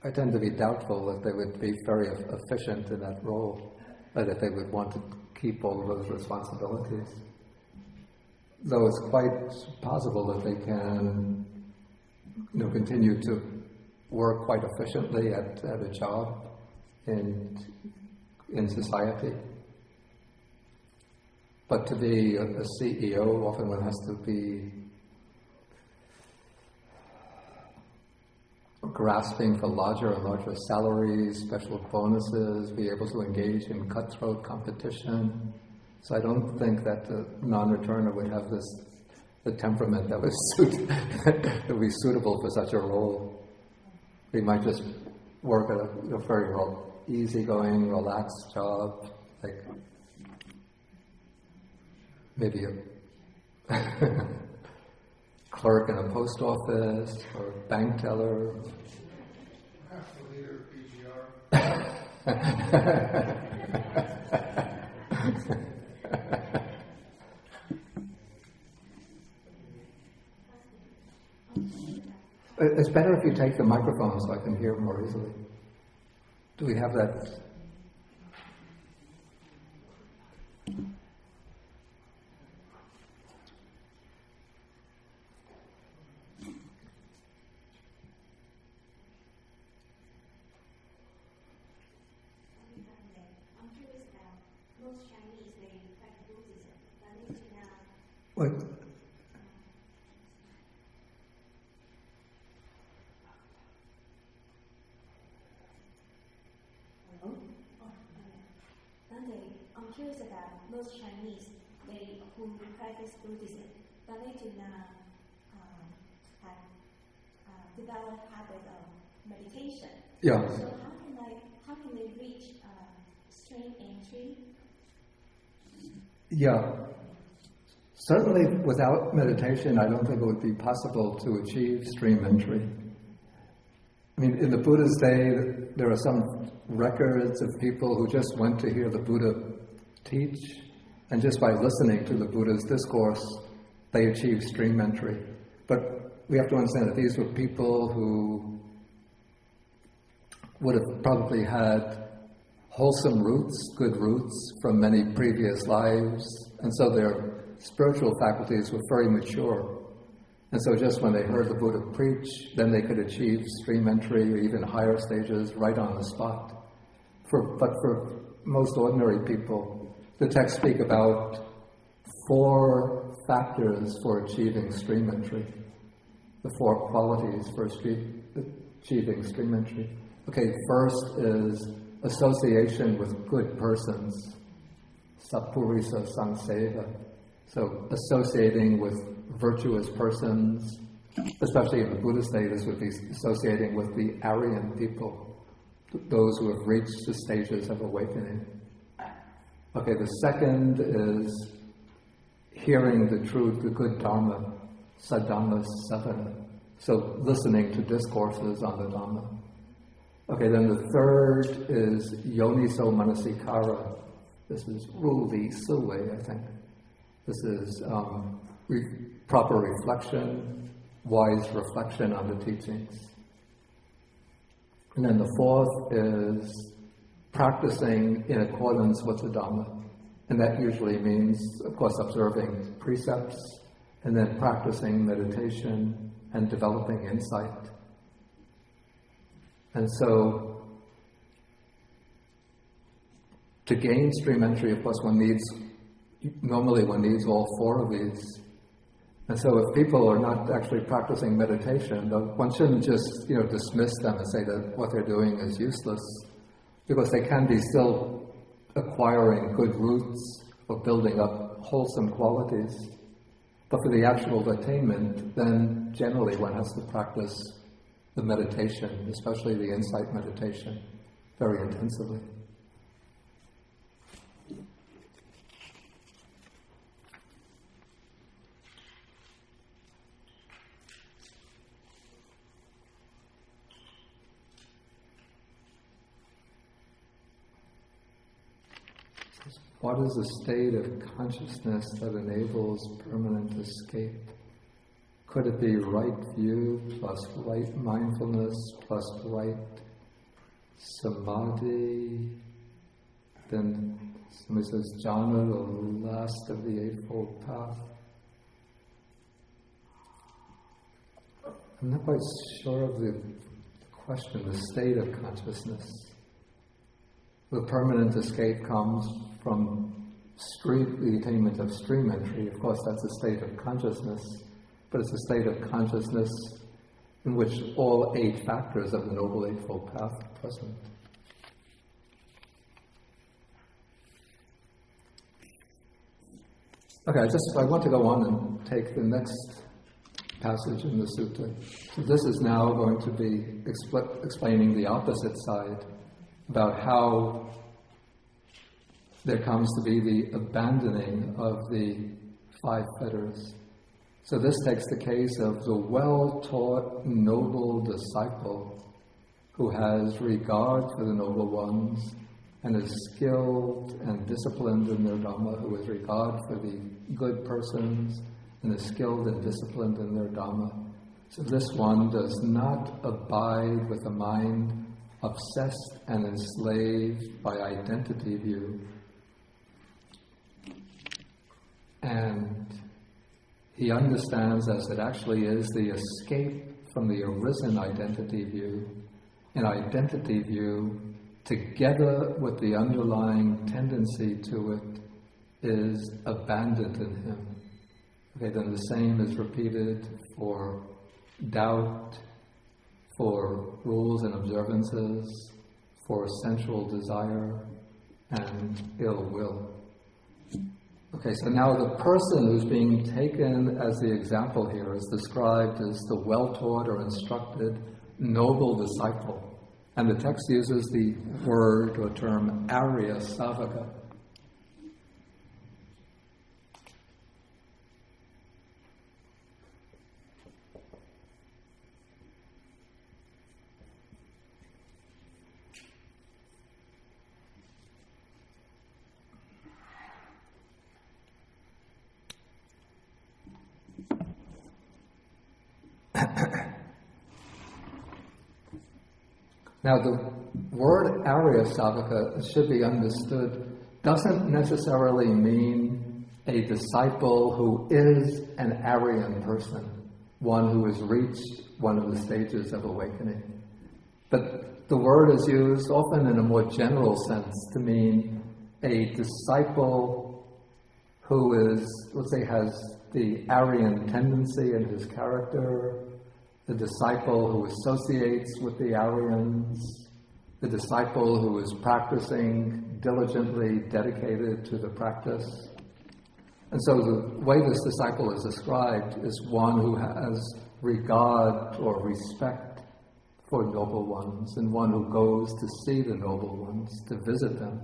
[SPEAKER 1] I tend to be doubtful that they would be very efficient in that role, or that they would want to keep all of those responsibilities. Though it's quite possible that they can, continue to work quite efficiently at a job in society. But to be a CEO, often one has to be grasping for larger and larger salaries, special bonuses, be able to engage in cutthroat competition. So I don't think that the non-returner would have the temperament that would be suitable for such a role. He might just work at a very easygoing, relaxed job, like maybe a clerk in a post office or a bank teller.
[SPEAKER 4] Perhaps the leader of PGR.
[SPEAKER 1] It's better if you take the microphone so I can hear more easily. Do we have that? What?
[SPEAKER 3] I'm curious about most Chinese who practice Buddhism, but they do not have developed habit of meditation.
[SPEAKER 1] Yeah.
[SPEAKER 3] So how can they reach stream entry?
[SPEAKER 1] Yeah. Certainly without meditation, I don't think it would be possible to achieve stream entry. I mean, in the Buddha's day, there are some records of people who just went to hear the Buddha teach, and just by listening to the Buddha's discourse, they achieved stream entry. But we have to understand that these were people who would have probably had wholesome roots, good roots from many previous lives, and so their spiritual faculties were very mature. And so just when they heard the Buddha preach, then they could achieve stream entry or even higher stages right on the spot. But for most ordinary people, the texts speak about 4 factors for achieving stream entry, the 4 qualities for achieving stream entry. Okay, first is association with good persons, sappurisa sangseva. So associating with virtuous persons, especially in the Buddhist day, this would be associating with the Aryan people, those who have reached the stages of awakening. Okay, the second is hearing the truth, the good Dharma, Saddhamma Savana. So listening to discourses on the Dhamma. Okay, then the third is Yoniso Manasikara. This is Ru Li Siwei, I think. This is proper reflection, wise reflection on the teachings. And then the fourth is practicing in accordance with the Dhamma. And that usually means, of course, observing precepts, and then practicing meditation and developing insight. And so, to gain stream entry, of course, one needs all 4 of these. And so if people are not actually practicing meditation, one shouldn't just, dismiss them and say that what they're doing is useless, because they can be still acquiring good roots or building up wholesome qualities. But for the actual attainment, then generally one has to practice the meditation, especially the insight meditation, very intensively. what is the state of consciousness that enables permanent escape? Could it be right view plus right mindfulness plus right samadhi? Then somebody says jhana, the last of the Eightfold Path. I'm not quite sure of the question, the state of consciousness. The permanent escape comes from the attainment of stream entry. Of course, that's a state of consciousness, but it's a state of consciousness in which all 8 factors of the Noble Eightfold Path are present. Okay, I want to go on and take the next passage in the sutta. So this is now going to be explaining the opposite side, about how there comes to be the abandoning of the 5 fetters. So this takes the case of the well-taught, noble disciple who has regard for the noble ones and is skilled and disciplined in their Dhamma, who has regard for the good persons and is skilled and disciplined in their Dhamma. So this one does not abide with a mind obsessed and enslaved by identity view. And he understands as it actually is the escape from the arisen identity view. An identity view, together with the underlying tendency to it, is abandoned in him. Okay, then the same is repeated for doubt, for rules and observances, for sensual desire, and ill will. Okay, so now the person who's being taken as the example here is described as the well-taught or instructed noble disciple. And the text uses the word or term Arya Savaka. Now, the word Arya Savaka should be understood, doesn't necessarily mean a disciple who is an Aryan person, one who has reached one of the stages of awakening. But the word is used often in a more general sense to mean a disciple who is, let's say, has the Aryan tendency in his character, the disciple who associates with the Aryans, the disciple who is practicing diligently, dedicated to the practice. And so the way this disciple is described is one who has regard or respect for noble ones, and one who goes to see the noble ones, to visit them,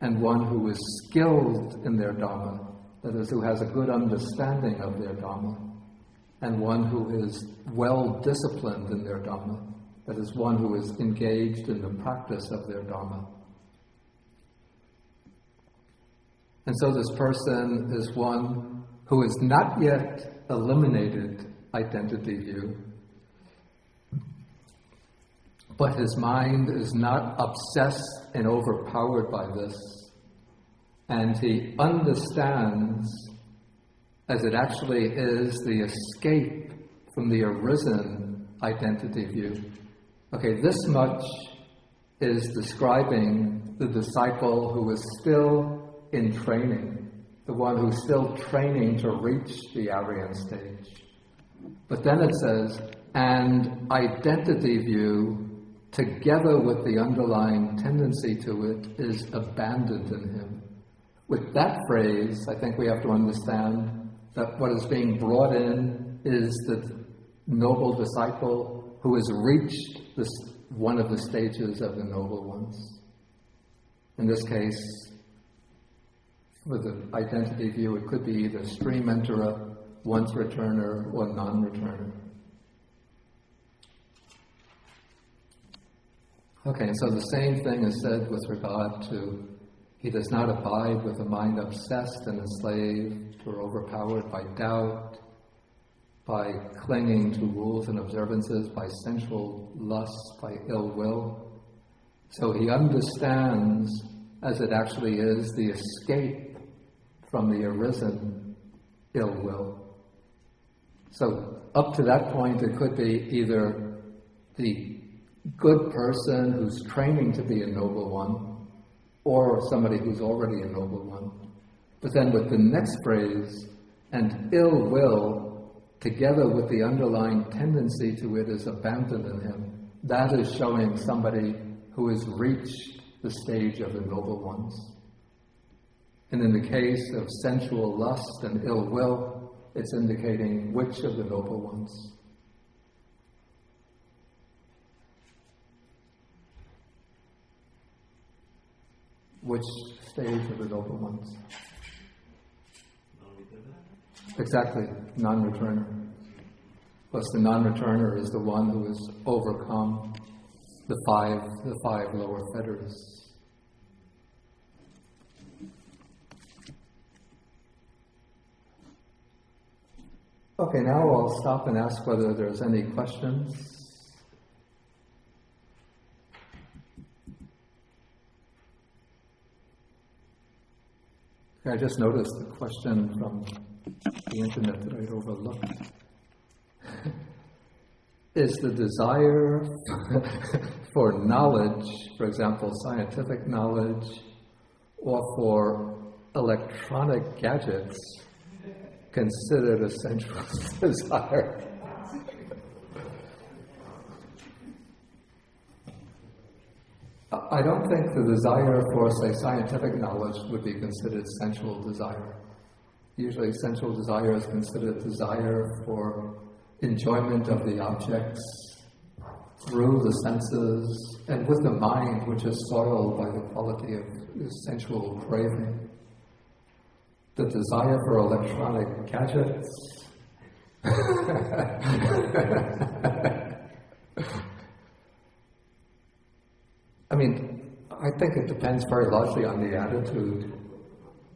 [SPEAKER 1] and one who is skilled in their Dhamma, that is, who has a good understanding of their Dhamma, and one who is well disciplined in their Dhamma, that is, one who is engaged in the practice of their Dhamma. And so this person is one who has not yet eliminated identity view, but his mind is not obsessed and overpowered by this, and he understands as it actually is the escape from the arisen identity view. Okay, this much is describing the disciple who is still in training, the one who's still training to reach the Aryan stage. But then it says, and identity view, together with the underlying tendency to it, is abandoned in him. With that phrase, I think we have to understand that what is being brought in is the noble disciple who has reached this one of the stages of the noble ones. In this case, with the identity view, it could be either stream enterer, once returner, or non-returner. Okay, and so the same thing is said with regard to He does not abide with a mind obsessed and enslaved or overpowered by doubt, by clinging to rules and observances, by sensual lust, by ill will. So he understands, as it actually is, the escape from the arisen ill will. So up to that point, it could be either the good person who's training to be a noble one, or somebody who's already a noble one. But then with the next phrase, and ill will, together with the underlying tendency to it, is abandoned in him. That is showing somebody who has reached the stage of the noble ones. And in the case of sensual lust and ill will, it's indicating which of the noble ones. Which stage of the noble ones? Exactly, non-returner. Plus the non-returner is the one who has overcome the five lower fetters. Okay, now I'll stop and ask whether there's any questions. I just noticed the question from the internet that I'd overlooked. Is the desire for knowledge, for example, scientific knowledge, or for electronic gadgets, considered a sensual desire? I don't think the desire for, say, scientific knowledge would be considered sensual desire. Usually sensual desire is considered desire for enjoyment of the objects through the senses and with the mind, which is soiled by the quality of sensual craving. The desire for electronic gadgets I mean, I think it depends very largely on the attitude.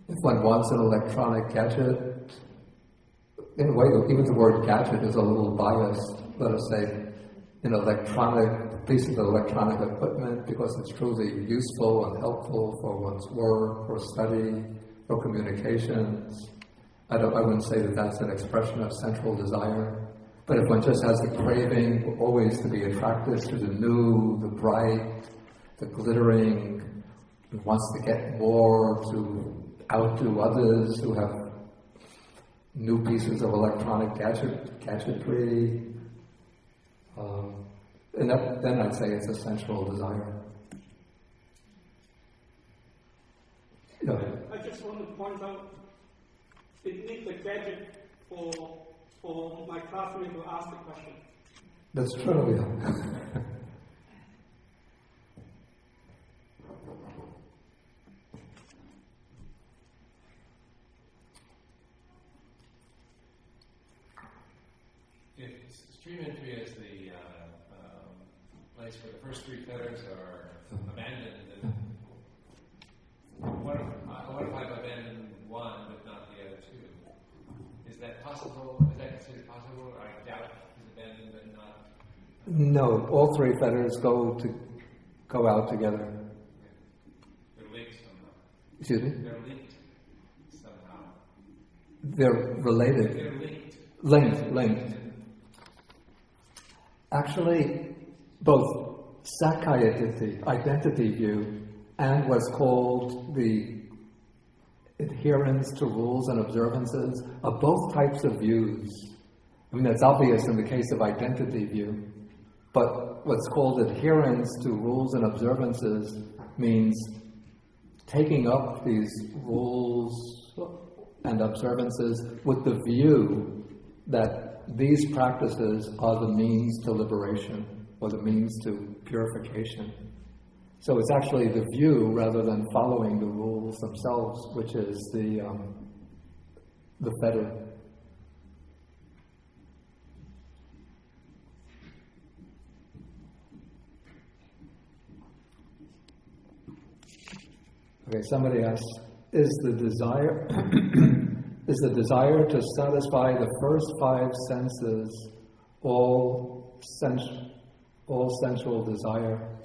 [SPEAKER 1] If one wants an electronic gadget, in a way, even the word gadget is a little biased. Let us say, an piece of electronic equipment, because it's truly useful and helpful for one's work or study or communications. I wouldn't say that that's an expression of sensual desire. But if one just has the craving always to be attracted to the new, the bright, the glittering, and wants to get more, to outdo others who have new pieces of electronic gadgetry, and then I'd say it's a sensual desire.
[SPEAKER 6] I just want to point out, it needs a gadget for my classmate to ask the question.
[SPEAKER 1] That's true, yeah.
[SPEAKER 7] If stream entry is the place where the first three fetters are abandoned, then what if I've abandoned one but not the other two? Is that possible? Is that considered possible? I doubt he's abandoned but not.
[SPEAKER 1] No, all three fetters go out together.
[SPEAKER 7] They're linked somehow.
[SPEAKER 1] Excuse me?
[SPEAKER 7] They're linked somehow.
[SPEAKER 1] They're related.
[SPEAKER 7] They're linked.
[SPEAKER 1] Linked. Actually, both Sakkaya identity view, and what's called the adherence to rules and observances are both types of views. I mean, that's obvious in the case of identity view, but what's called adherence to rules and observances means taking up these rules and observances with the view that these practices are the means to liberation or the means to purification. So it's actually the view rather than following the rules themselves, which is the fetter. Okay, Okay, somebody asks, is the desire to satisfy the first 5 senses all sensual desire?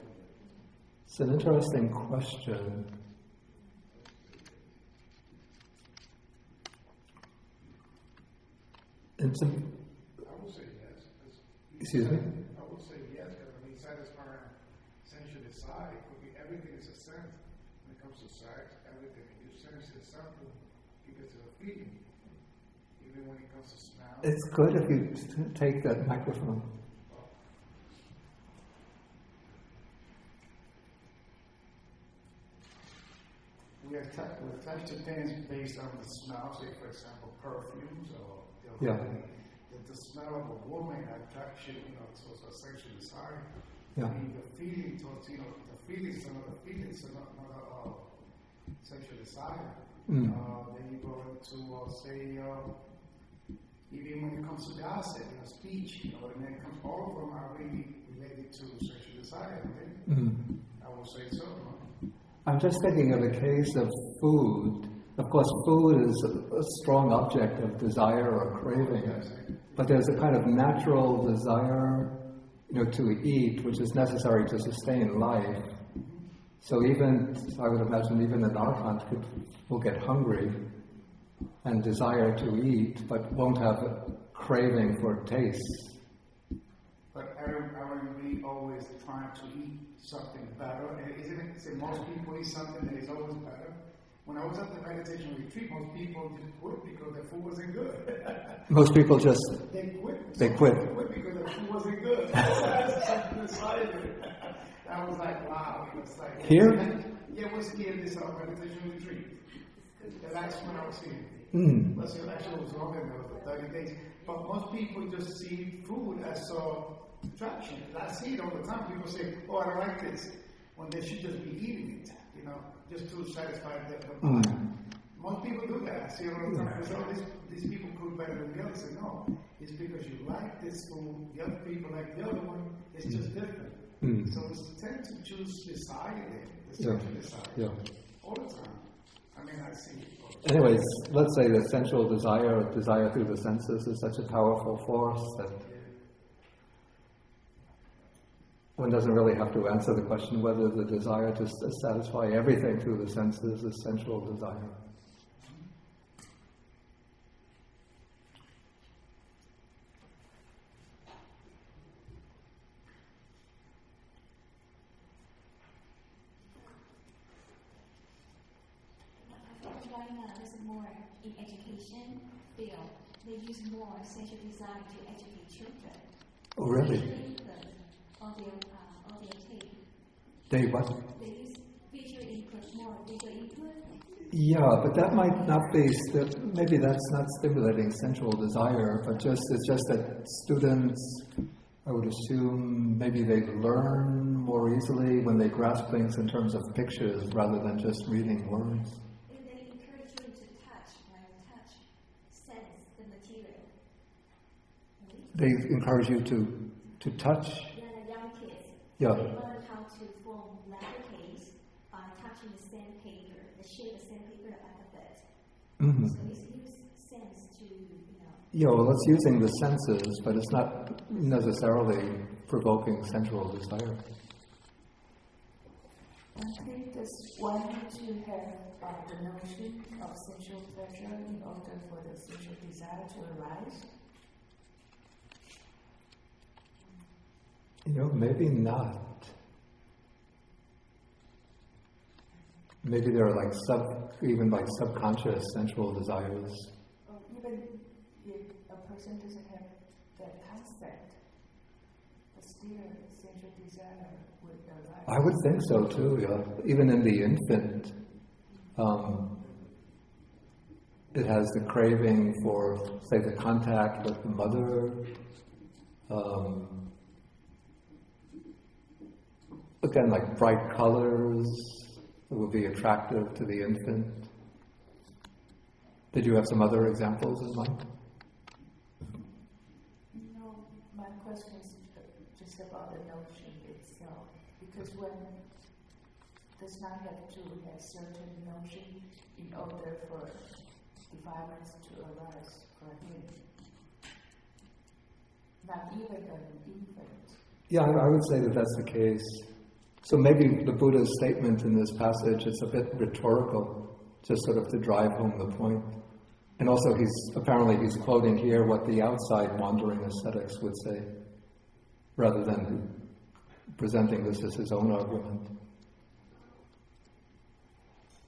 [SPEAKER 1] It's an interesting question.
[SPEAKER 8] I would say yes.
[SPEAKER 1] Excuse me?
[SPEAKER 8] I would say yes, because I mean, satisfying sensual desire could be everything is a sense. When it comes to sex, everything you sense is something because it's a feeling. Even when it comes to smell.
[SPEAKER 1] It's good if you take that microphone.
[SPEAKER 8] We attach to things based on the smell, say for example perfumes or
[SPEAKER 1] Yeah.
[SPEAKER 8] the smell of a woman attracts you, towards a sexual desire.
[SPEAKER 1] Yeah.
[SPEAKER 8] I mean, the feeling towards, the feelings, some of the feelings are not sexual desire. Then you go into, say, even when it comes to gossip, speech, when it comes, all of them are really related to sexual desire, right? I would say so.
[SPEAKER 1] I'm just thinking of a case of food. Of course, food is a strong object of desire or craving, but there's a kind of natural desire, to eat, which is necessary to sustain life. So even, I would imagine, even an arahant will get hungry and desire to eat, but won't have a craving for taste.
[SPEAKER 8] But aren't we always trying to eat something better? And isn't it, say most people eat something that is always better? When I was at the meditation retreat, most people just quit because the food wasn't good.
[SPEAKER 1] Most people just...
[SPEAKER 8] They quit.
[SPEAKER 1] They quit.
[SPEAKER 8] They quit because the food wasn't good. That's something inside of it. I was like, wow. It was like...
[SPEAKER 1] Here?
[SPEAKER 8] Yeah, it was here in this meditation retreat. The last one I was here. But actually it was longer than that, it was 30 days. But most people just see food as attraction. And I see it all the time. People say, oh, I don't like this. When they should just be eating it, just to satisfy the mind. Most people do that. I see it all the time. So these people cook better than the others. Say, no, it's because you like this food, the other people like the other one. It's just different. So we tend to choose desire, the sexual desire, all the time. I mean, I see it.
[SPEAKER 1] Anyways, let's say that sensual desire, or desire through the senses, is such a powerful force that one doesn't really have to answer the question whether the desire to satisfy everything through the senses is sensual desire.
[SPEAKER 3] More in education field, they use more sensual desire to educate children.
[SPEAKER 1] Oh, really?
[SPEAKER 3] Audio tape.
[SPEAKER 1] They what?
[SPEAKER 3] They use visual input, more visual input.
[SPEAKER 1] Yeah, but that might not be, maybe that's not stimulating sensual desire, but it's just that students, I would assume, maybe they learn more easily when they grasp things in terms of pictures rather than just reading words.
[SPEAKER 3] They encourage you to touch, sense the material.
[SPEAKER 1] They encourage you to touch?
[SPEAKER 3] Yeah, the young kids.
[SPEAKER 1] Yeah.
[SPEAKER 3] They learn how to form letters by touching the sandpaper, the shape of sandpaper alphabet. So it's use sense to,
[SPEAKER 1] Yeah, well, it's using the senses, but it's not necessarily provoking sensual desire.
[SPEAKER 9] I think there's one to have the notion of sensual pleasure in order for the sensual desire to arise.
[SPEAKER 1] Maybe not. Maybe there are even subconscious sensual desires.
[SPEAKER 9] Or even if a person doesn't have that concept, but still sensual desire would arise.
[SPEAKER 1] I would think so too, yeah. Even in the infant, it has the craving for, say, the contact with the mother. Again, like bright colors that would be attractive to the infant. Did you have some other examples in mind?
[SPEAKER 9] No, my question is just about the notion itself. Because when does not have to have certain notion in order for defilements to arise for him. Not even an infant.
[SPEAKER 1] Yeah, I would say that that's the case. So maybe the Buddha's statement in this passage is a bit rhetorical, just sort of to drive home the point. And also he's quoting here what the outside wandering ascetics would say, rather than presenting this as his own argument.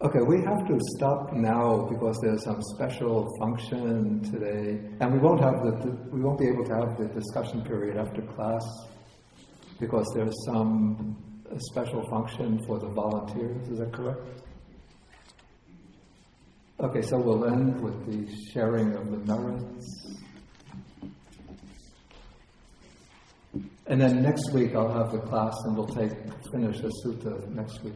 [SPEAKER 1] Okay, we have to stop now because there's some special function today, and we won't be able to have the discussion period after class because there's some special function for the volunteers. Is that correct? Okay, so we'll end with the sharing of the merits. And then next week I'll have the class and we'll finish the sutta next week.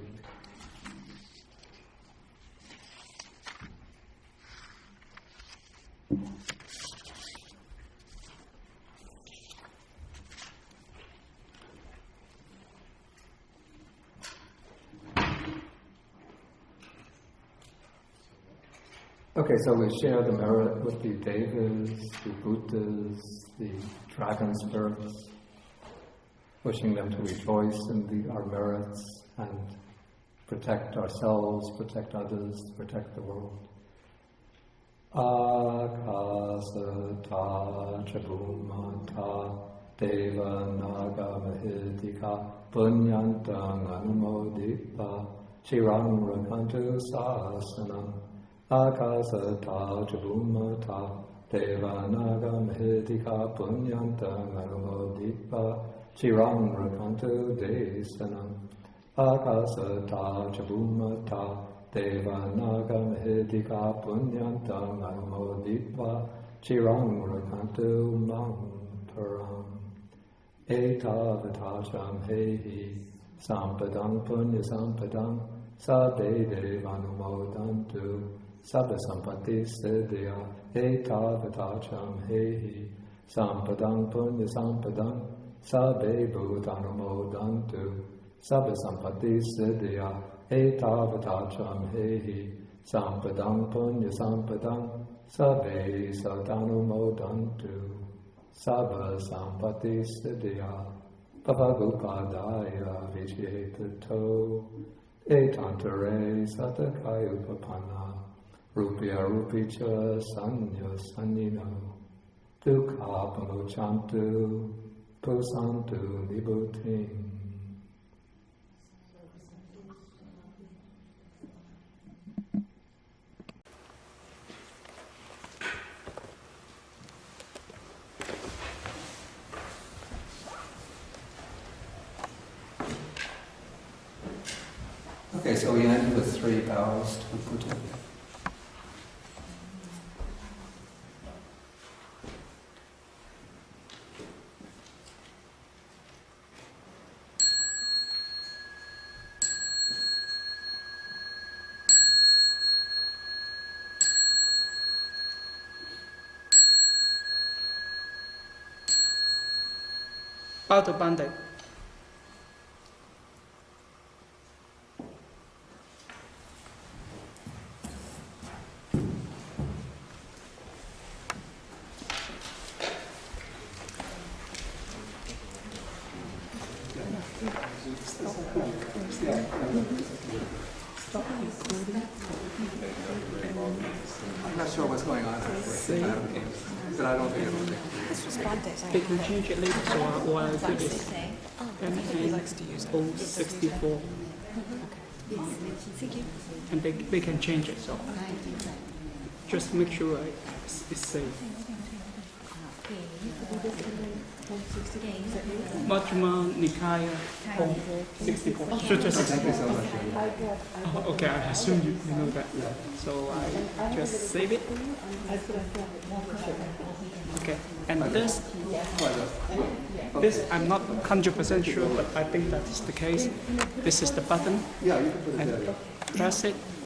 [SPEAKER 1] Okay, so we share the merit with the devas, the Buddhas, the dragon spirits, wishing them to rejoice in our merits and protect ourselves, protect others, protect the world. Akasata chabumata deva naga mahitika punyantang anumodipa chirang rakantu sasanam. Akasata chabumata deva naga mahitika punyantang anumodipa chirang rakantu desanam. Akasata chabumata Deva naga mahedika punyantang anumodipa chirang rakantu mantaram etavatacham hehi sampadang punya sampadang sabbe devanumodantu sabba sampati siddhya etavatacham hehi sampadang punya sampadang sabbe bhudanumodantu sabba sampati siddhya etavatacham hehi sampadang punya sampadang sabbe sadanumodantu sabba sampati siddhya pavagupadaya vichetato etantare satakayupapanna rupya rupicha sanya sannino dukkha pamuchantu pusantu nibuting. Okay, so we end with 3 bows to Buddha.
[SPEAKER 6] Bow to Bande.
[SPEAKER 1] I'm not sure what's going on, but I don't think it'll be.
[SPEAKER 6] They can change it later, so what I'll do is M64. And they can change it, so just make sure it's safe. Majjhima Nikāya, home 64.
[SPEAKER 1] Thank you so much.
[SPEAKER 6] Okay, I assume you know that. So I just save it. Okay, and this I'm not 100% sure, but I think that is the case. This is the button.
[SPEAKER 1] Yeah, you can put it
[SPEAKER 6] and
[SPEAKER 1] there.
[SPEAKER 6] press it.